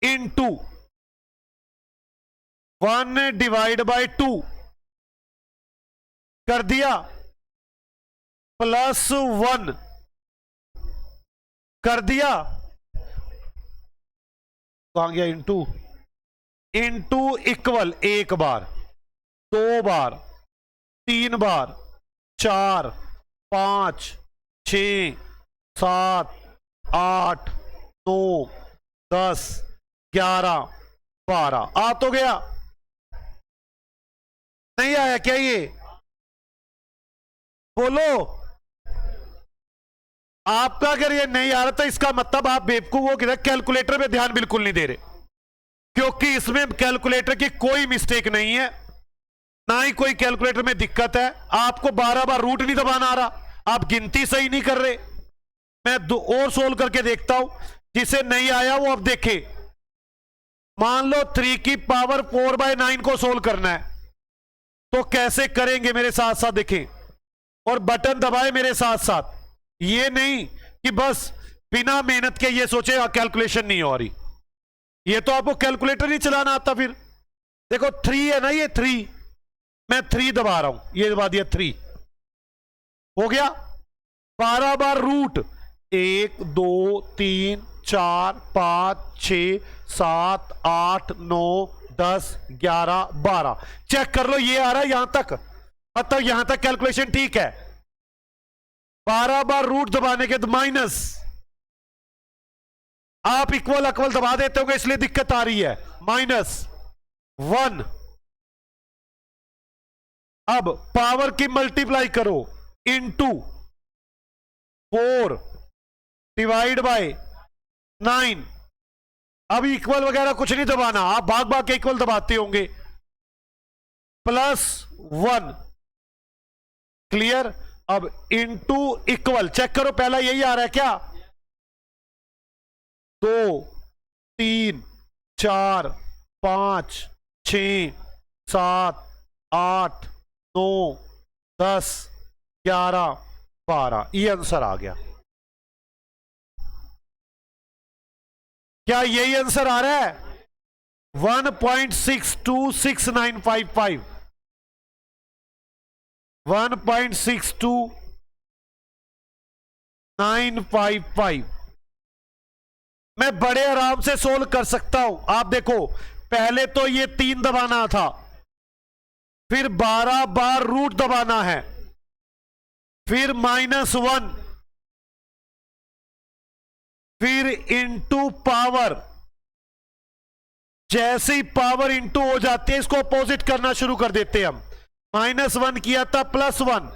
इनटू 1 डिवाइड बाय 2 कर दिया, +1 कर दिया, कहां गया, इंटू इक्वल 1 बार, 2 बार, 3 बार, 4 5 6 7 8 9 10 11 12। आ तो गया, नहीं आया क्या ये? बोलो। आपका अगर ये नहीं आ रहा तो इसका मतलब आप बेवकूफ हो कि कैलकुलेटर पे ध्यान बिल्कुल नहीं दे रहे, क्योंकि इसमें कैलकुलेटर की कोई मिस्टेक नहीं है, ना ही कोई कैलकुलेटर में दिक्कत है। आपको 12 बार रूट नहीं दबाना आ रहा, आप गिनती सही नहीं कर रहे। मैं और सोल्व करके देखता हूं, जिसे नहीं आया वो अब देखे। मान लो 3 की पावर 4/9 को सोल्व करना है, तो कैसे करेंगे मेरे साथ साथ देखें और बटन दबाए मेरे साथ साथ। ये नहीं कि बस बिना मेहनत के ये सोचे कैलकुलेशन नहीं हो रही, ये तो आपको कैलकुलेटर नहीं चलाना आता। फिर देखो 3 है ना, ये 3, मैं 3 दबा रहा हूं, ये दबा दिया 3, हो गया 12 बार रूट 1 2 3 4 5 6 7 8 9 10 11 12। चेक कर लो, ये आ रहा है यहां तक, मतलब यहां तक कैलकुलेशन ठीक है। 12 बार रूट दबाने के माइनस, आप इक्वल अक्वल दबा देते होंगे इसलिए दिक्कत आ रही है, -1। अब पावर की मल्टीप्लाई करो इनटू 4 डिवाइड बाय 9। अब इक्वल वगैरह कुछ नहीं दबाना, आप भाग भाग के इक्वल दबाते होंगे, +1। क्लियर। अब इनटू इक्वल चेक करो, पहला यही आ रहा है क्या, 2 3 4 5 6 7 8 9 10 11 12, ये आंसर आ गया। क्या यही आंसर आ रहा है, 1.626955, 1.62955। मैं बड़े आराम से सोल्व कर सकता हूं। आप देखो, पहले तो ये 3 दबाना था, फिर 12 बार रूट दबाना है, फिर -1, फिर इनटू पावर। जैसे ही पावर इनटू हो जाती है, इसको अपोजिट करना शुरू कर देते हैं हम। -1 किया था, +1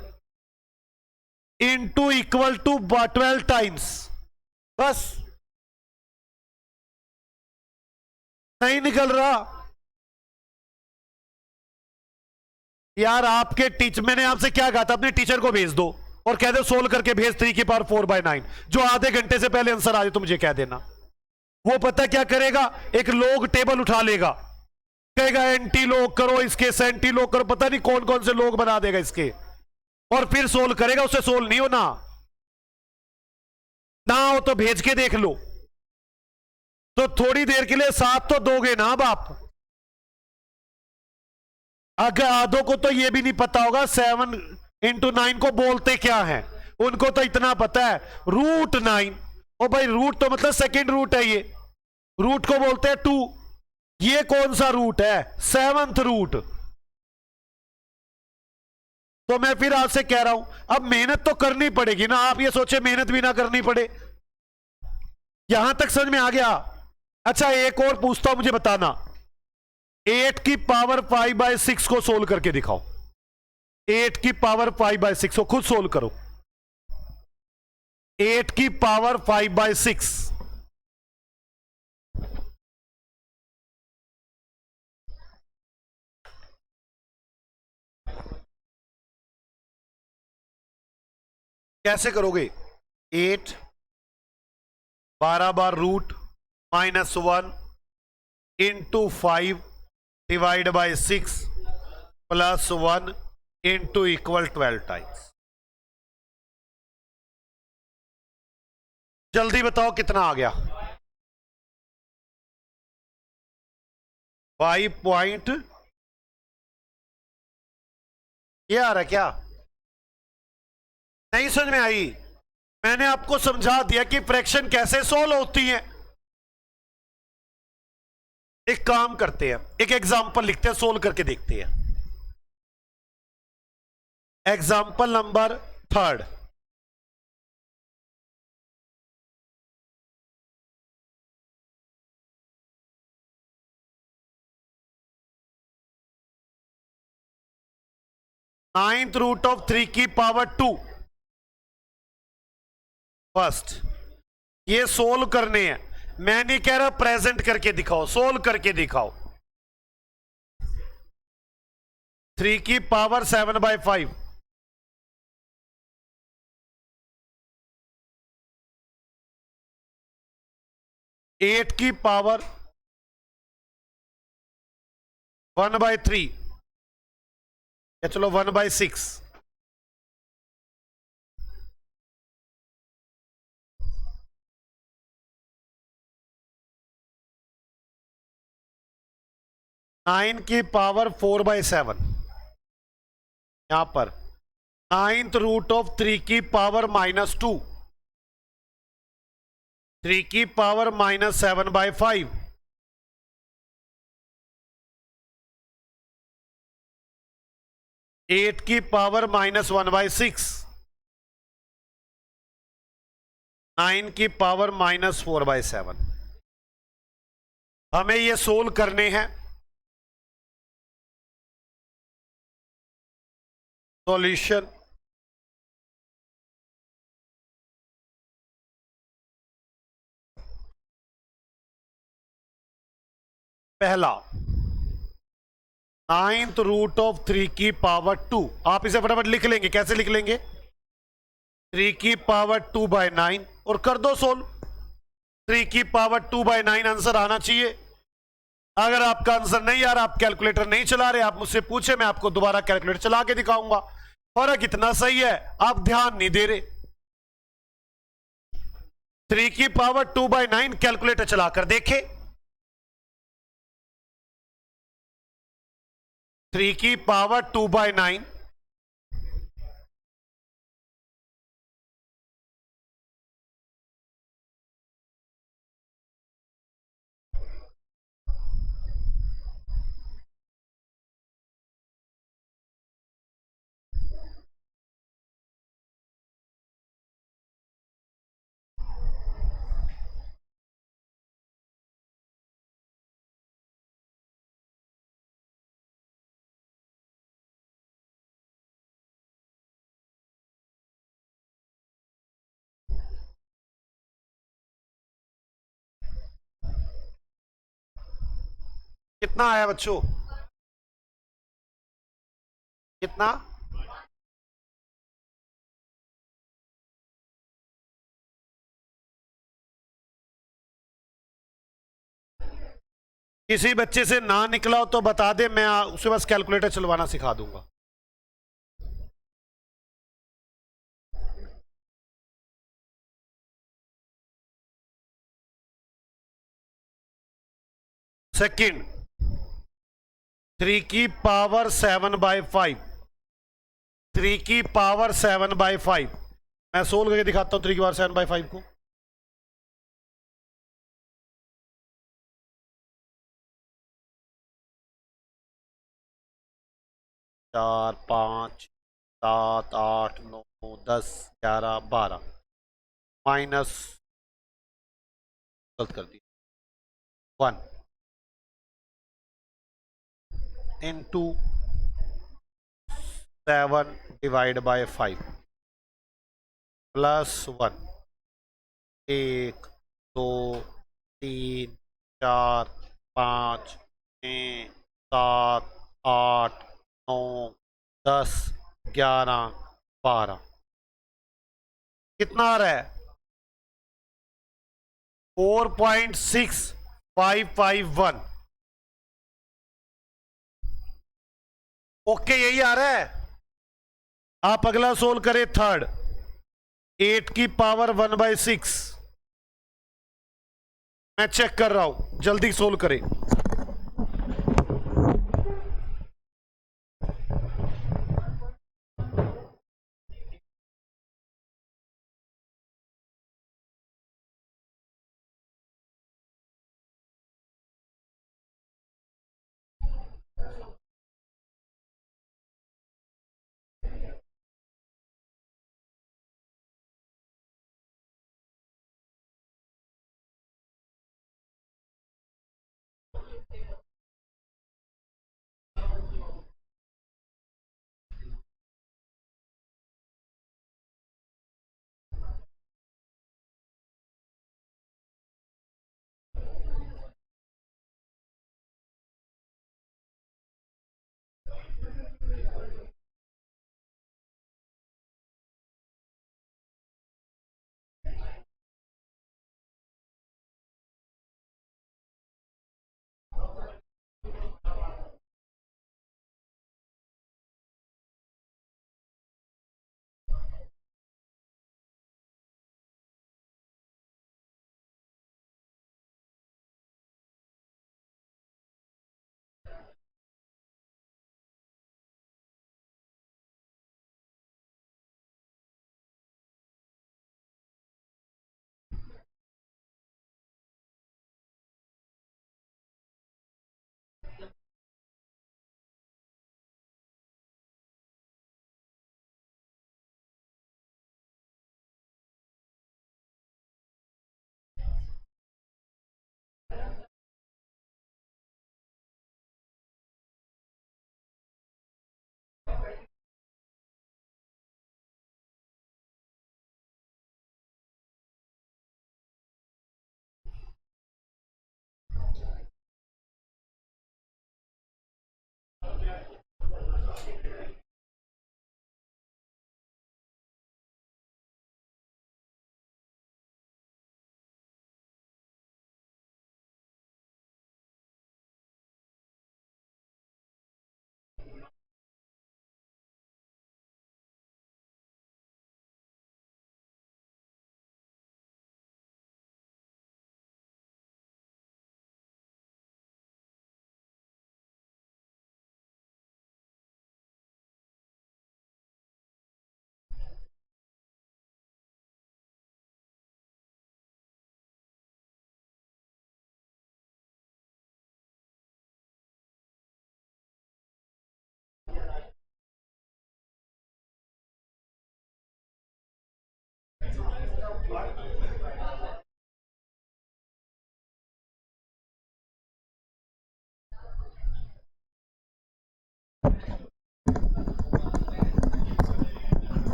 इनटू इक्वल टू 12 टाइम्स, बस। नहीं निकल रहा यार, आपके टीचर, मैंने आपसे क्या कहा था, अपने टीचर को भेज दो और कह दो सोल्व करके भेज 3 की पावर 4/9, जो आधे घंटे से पहले आंसर आ जाए तो मुझे कह देना। वो पता क्या करेगा, एक लोग टेबल उठा लेगा, कहेगा एंटी लोग करो इसके, सेंटी लोग करो, पता नहीं कौन कौन से लोग बना देगा इसके, और फिर सोल्व करेगा। उससे सोल्व नहीं होना, ना हो तो भेज के देख लो। तो थोड़ी देर के लिए साथ तो दोगे ना बाप। अगर आधों को तो ये भी नहीं पता होगा 7 × 9 को बोलते क्या है, उनको तो इतना पता है √9। ओ भाई, रूट तो मतलब सेकंड रूट है, ये रूट को बोलते हैं 2। ये कौन सा रूट है, 7th रूट। तो मैं फिर आपसे कह रहा हूं, अब मेहनत तो करनी पड़ेगी ना। आप ये सोचे मेहनत भी ना करनी पड़े, यहां तक समझ में आ गया। अच्छा, एक और पूछता हूं, मुझे बताना, 8 की पावर 5/6 को सोल्व करके दिखाओ। 8 की पावर 5/6 को खुद सोल्व करो। 8 की पावर 5/6, कैसे करोगे। 8 12 बार root -1 into 5 divide by 6 +1 into equal 12 times. जल्दी बताओ कितना आ गया। 5 पॉइंट, ये आ रहा है क्या, नहीं समझ में आई। मैंने आपको समझा दिया कि फ्रैक्शन कैसे सोल्व होती है। एक काम करते हैं, एक एग्जांपल लिखते हैं, सोल्व करके देखते हैं। Example number 3। Ninth root of 3 की पावर 2 फर्स्ट, ये सोल्व करने हैं। मैं नहीं कह रहा प्रेजेंट करके दिखाओ, सोल्व करके दिखाओ। 3 की पावर 7/5, एट की पावर 1/3 या चलो 1/6। नाइन की पावर 4/7 यहां पर 9th रूट ऑफ 3 की पावर -2, 3 की पावर -7/5, 8 की पावर -1/6, 9 की पावर -4/7। हमें ये सोल्व करने हैं। सॉल्यूशन पहला 9th रूट ऑफ 3 की पावर 2, आप इसे फटाफट लिख लेंगे। कैसे लिख लेंगे? 3 की पावर 2/9 और कर दो सोल्व। 3 की पावर 2/9 आंसर आना चाहिए। अगर आपका आंसर नहीं आ रहा, आप कैलकुलेटर नहीं चला रहे, आप मुझसे पूछे, मैं आपको दोबारा कैलकुलेटर चला के दिखाऊंगा। फर्क इतना सही है, आप ध्यान नहीं दे रहे। 3 की पावर 2/9 कैलकुलेटर चलाकर देखे। 3 की पावर 2/9 कितना आया बच्चों? कितना? किसी बच्चे से ना निकला हो तो बता दे, मैं उसके पास कैलकुलेटर चलवाना सिखा दूंगा। सेकंड 3 की पावर 7/5, 3 की पावर 7/5 मैं सोल्व करके दिखाता हूं। 3 की पावर 7/5 को 4 5 7 8 9 10 11 12 माइनस, गलत कर दी, 1 इंटू 7/5 प्लस 1, 1 2 3 4 5 6 7 8 9 10 11 12 कितना आ रहा है? 4.6551। ओके, यही आ रहा है। आप अगला सोल्व करें। थर्ड 8 की पावर 1/6 मैं चेक कर रहा हूं, जल्दी सोल्व करें।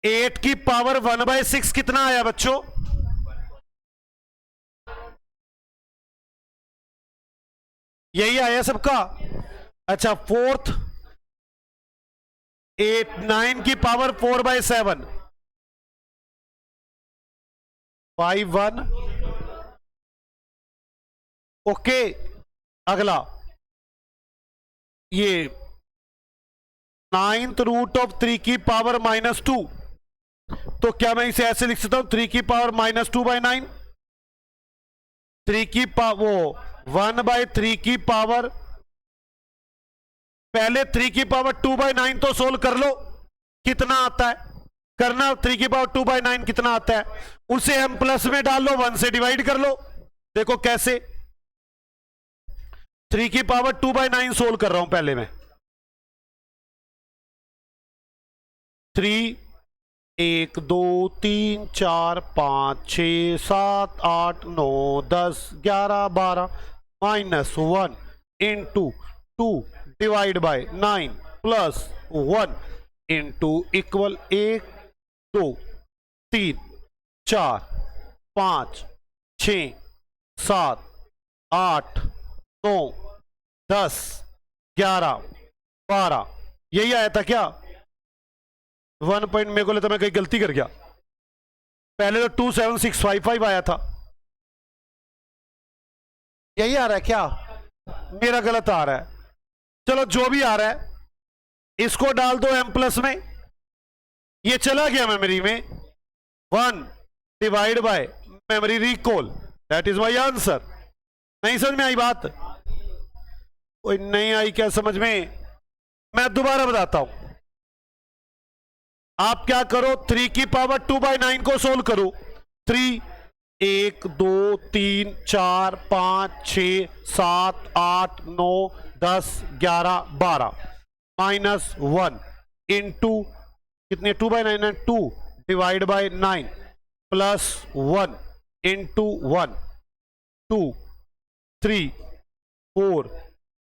8 की पावर 1/6 कितना आया बच्चों? यही आया सबका। अच्छा, फोर्थ 8 9 की पावर 4/7 5 1। ओके, अगला ये 9th रूट ऑफ 3 की पावर -2, तो क्या मैं इसे ऐसे लिख सकता हूं 3 की पावर -2/9? 3 की पावर 1/3 की पावर, पहले 3 की पावर 2/9 तो सोल्व कर लो, कितना आता है करना। 3 की पावर 2/9 कितना आता है, उसे हम प्लस में डाल लो, 1 से डिवाइड कर लो। देखो कैसे, 3 की पावर 2/9 सोल्व कर रहा हूं पहले मैं। 3 1 2 3 4 5 6 7 8 9 10 11 12 -1 into 2 divide by 9 plus 1 into equal 1 2 3 4 5 6 7 8 9 10 11 12। यही आया था क्या? 1 पॉइंट मेरे को लगता मैं कहीं गलती कर गया, पहले तो 27655 आया था। यही आ रहा है क्या? मेरा गलत आ रहा है। चलो जो भी आ रहा है इसको डाल दो m प्लस में, ये चला गया मेमोरी में, 1 divide by memory recall, that is my answer. नहीं समझ में आई बात? कोई नहीं आई क्या समझ में? मैं दोबारा बताता हूं, आप क्या करो, 3 की पावर 2/9 को सोल्व करो। 3 1 2 3 4 5 6 7 8 9 10 11 12 -1 इंटू कितने 2/9 है 2 डिवाइड बाय 9 प्लस 1 इंटू 1 2 3 4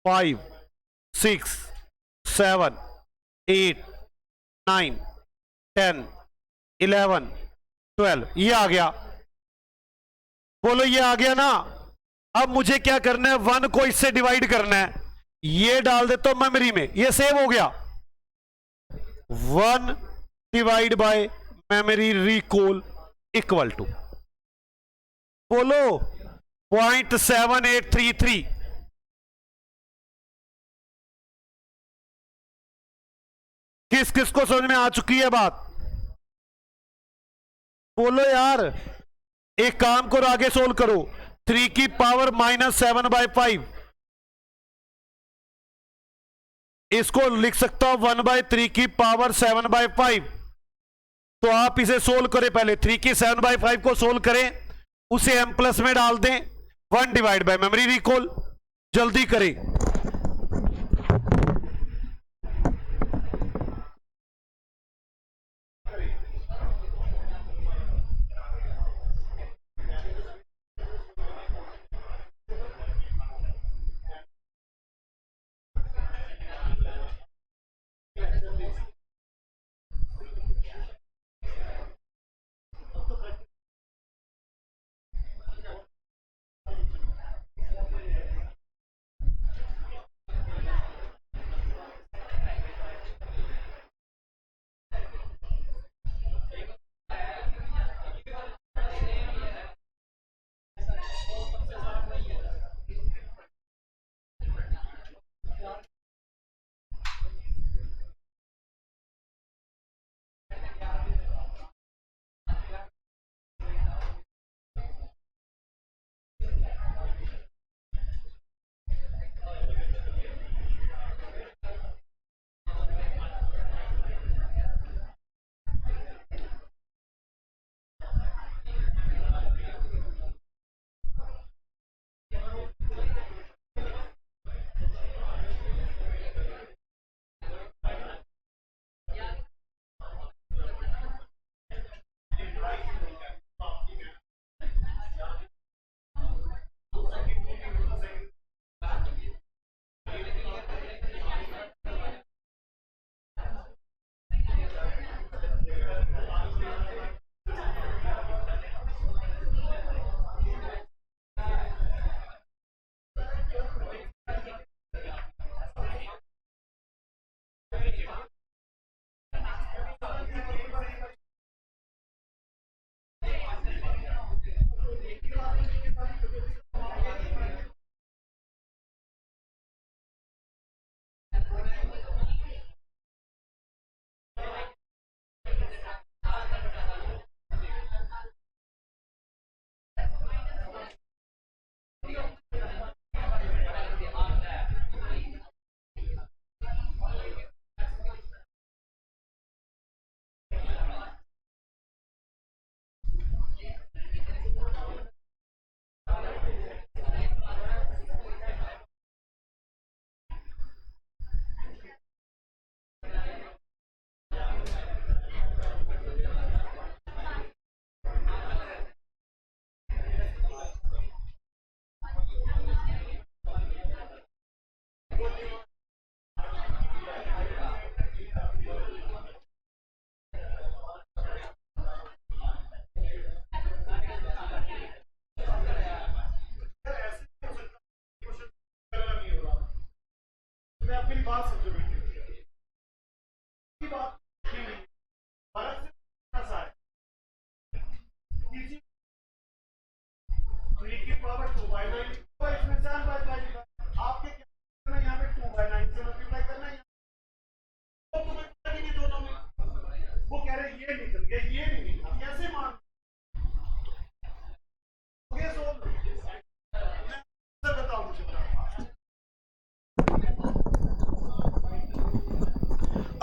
5 6 7 8 9 10 11 12। ये आ गया, बोलो ये आ गया ना। अब मुझे क्या करना है, 1 को इससे डिवाइड करना है, ये डाल देता हूं मेमोरी में, ये सेव हो गया। 1 divide by memory recall equal to, बोलो 0.7833। किस किस को समझ में आ चुकी है बात? बोलो यार, एक काम करो आगे सोल्व करो। 3 की पावर -7/5, इसको लिख सकता हूं 1/3 की पावर 7/5। तो आप इसे सोल्व करें, पहले 3 की 7/5 को सोल्व करें, उसे m प्लस में डाल दें, 1 डिवाइड बाय मेमोरी रिकॉल, जल्दी करें।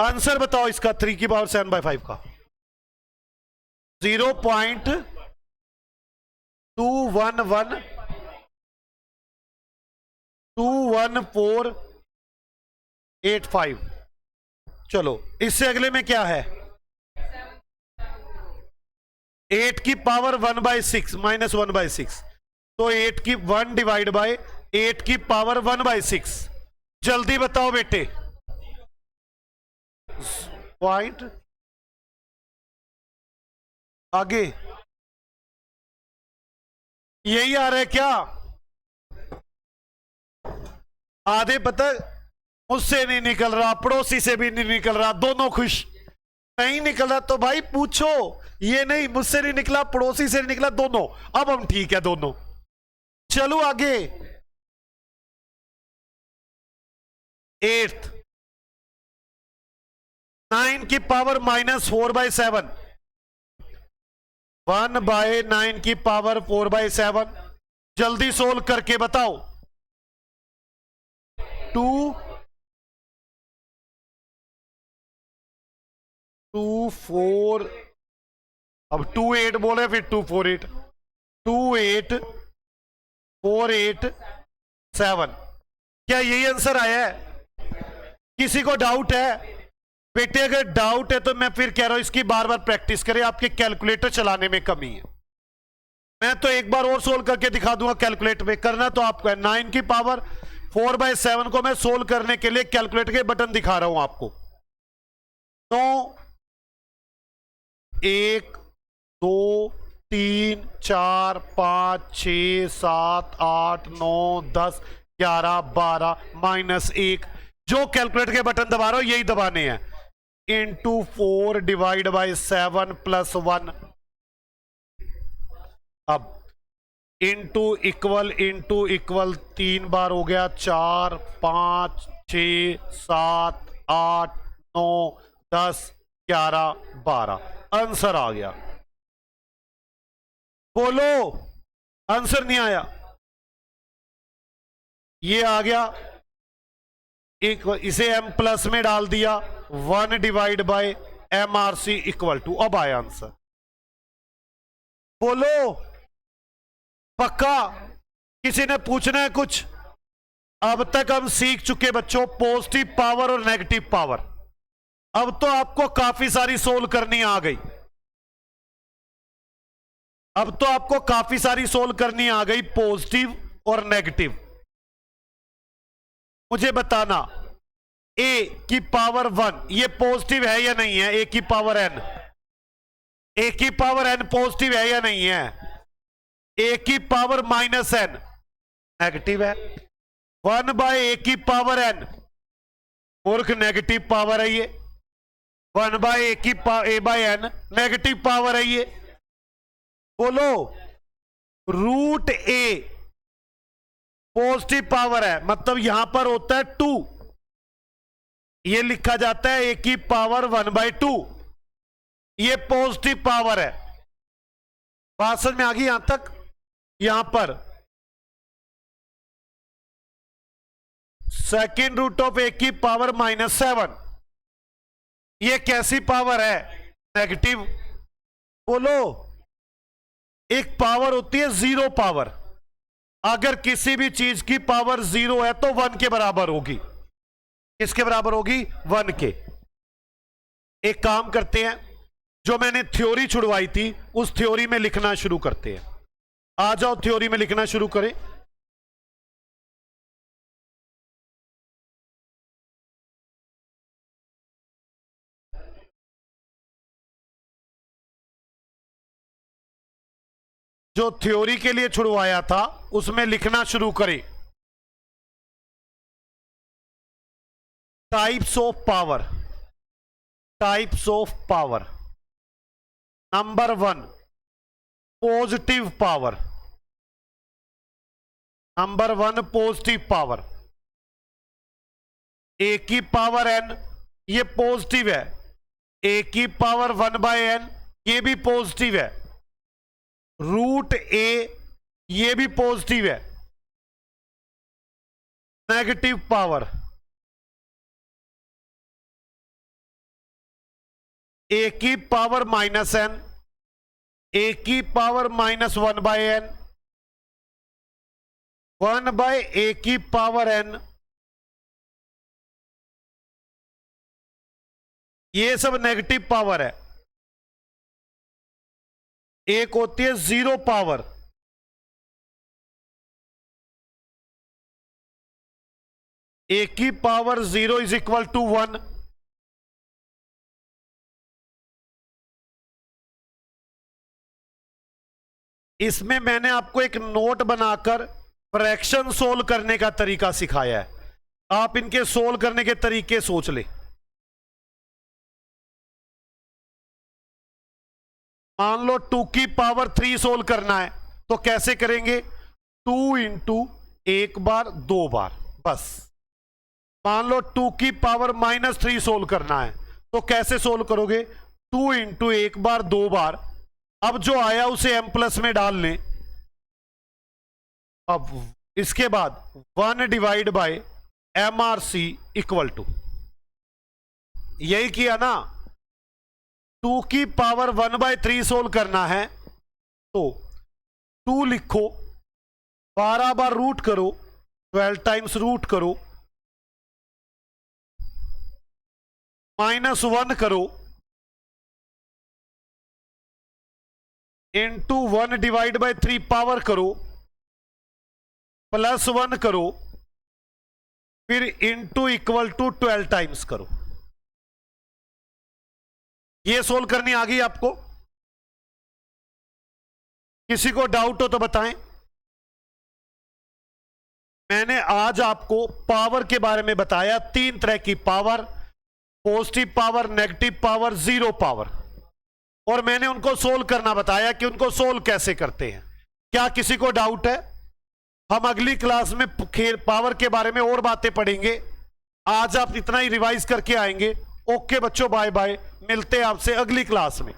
आंसर बताओ इसका 3 की पावर 7/5 का 0.211 चलो इससे अगले में क्या है 8 की पावर 1/6 -1/6 तो 8 की 1 डिवाइड बाय 8 की पावर 1/6 जल्दी बताओ बेटे पॉइंट आगे यही आ रहा है क्या आधे पता मुझसे नहीं निकल रहा पड़ोसी से भी नहीं निकल रहा दोनों खुश नहीं निकल रहा तो भाई पूछो ये नहीं मुझसे नहीं निकला पड़ोसी से नहीं निकला दोनों अब हम ठीक है दोनों चलो आगे 8 9 की पावर -4/7 1/9 की पावर 4/7 जल्दी सोल्व करके बताओ 2 2 4 अब 2 8 बोले फिर 2 4 8 2 8 4 8 7 क्या यही आंसर आया है किसी को डाउट है बेटे अगर डाउट है तो मैं फिर कह रहा हूं इसकी बार बार प्रैक्टिस करें आपके कैलकुलेटर चलाने में कमी है मैं तो एक बार और सोल्व करके दिखा दूंगा कैलकुलेटर में करना तो आपको है 9 की पावर 4/7 को मैं सोल्व करने के लिए कैलकुलेटर के बटन दिखा रहा हूं आपको तो 1 2 3 4 5 6 7 8 9 10 11 12 -1 जो कैलकुलेटर के बटन दबा रहा हो यही दबाने हैं इंटू 4 डिवाइड बाई 7 + 1 अब इंटू इक्वल 3 बार हो गया 4 5 6 7 8 9 10 11 12 आंसर आ गया बोलो आंसर नहीं आया ये आ गया इसे m प्लस में डाल दिया 1 डिवाइड बाय MRC = अब आया आंसर बोलो पक्का किसी ने पूछना है कुछ अब तक हम सीख चुके बच्चों पॉजिटिव पावर और नेगेटिव पावर अब तो आपको काफी सारी सोल्व करनी आ गई अब तो आपको काफी सारी सोल्व करनी आ गई पॉजिटिव और नेगेटिव मुझे बताना a की पावर 1 ये पॉजिटिव है या नहीं है a की पावर n a की पावर n पॉजिटिव है या नहीं है a की पावर -n नेगेटिव है 1/a की पावर n मूर्ख नेगेटिव पावर है ये 1/a की a/n नेगेटिव पावर है ये बोलो √a पॉजिटिव पावर है मतलब यहां पर होता है 2 ये लिखा जाता है a की पावर 1/2 ये पॉजिटिव पावर है बात समझ में आ गई यहां तक यहां पर सेकेंड रूट ऑफ a की पावर -7 ये कैसी पावर है नेगेटिव बोलो एक पावर होती है 0 पावर अगर किसी भी चीज की पावर 0 है तो 1 के बराबर होगी किसके बराबर होगी 1 के एक काम करते हैं जो मैंने थ्योरी छुड़वाई थी उस थ्योरी में लिखना शुरू करते हैं आ जाओ थ्योरी में लिखना शुरू करें जो थ्योरी के लिए छुड़वाया था उसमें लिखना शुरू करें types of power number 1 positive power number 1 positive power a की पावर n ये पॉजिटिव है a की पावर 1/n ये भी पॉजिटिव है √a ये भी पॉजिटिव है नेगेटिव पावर ए की पावर माइनस एन, ए की पावर माइनस 1/n, 1/a की पावर n, ये सब नेगेटिव पावर है। एक होती है जीरो पावर, ए की पावर 0 इज इक्वल टू 1, इसमें मैंने आपको एक नोट बनाकर फ्रैक्शन सोल्व करने का तरीका सिखाया है, आप इनके सोल्व करने के तरीके सोच ले। मान लो 2 की पावर 3 सोल्व करना है तो कैसे करेंगे, 2 इंटू एक बार 2 बार, बस। मान लो 2 की पावर -3 सोल्व करना है तो कैसे सोल्व करोगे, 2 इंटू एक बार 2 बार, अब जो आया उसे m प्लस में डाल लें। अब इसके बाद 1 divide by MRC equal to, यही किया ना। 2 की पावर 1/3 सोल्व करना है तो 2 लिखो, 12 बार रूट करो, 12 टाइम्स रूट करो, -1 करो, इंटू 1 डिवाइड बाय 3 पावर करो, +1 करो, फिर इंटू इक्वल टू 12 टाइम्स करो। ये सोल्व करनी आ गई आपको? किसी को डाउट हो तो बताएं। मैंने आज आपको पावर के बारे में बताया, 3 तरह की power, positive power, negative power, zero power, और मैंने उनको सोल्व करना बताया कि उनको सोल्व कैसे करते हैं। क्या किसी को डाउट है? हम अगली क्लास में पावर के बारे में और बातें पढ़ेंगे। आज आप इतना ही रिवाइज करके आएंगे। ओके बच्चों, बाय बाय, मिलते हैं आपसे अगली क्लास में।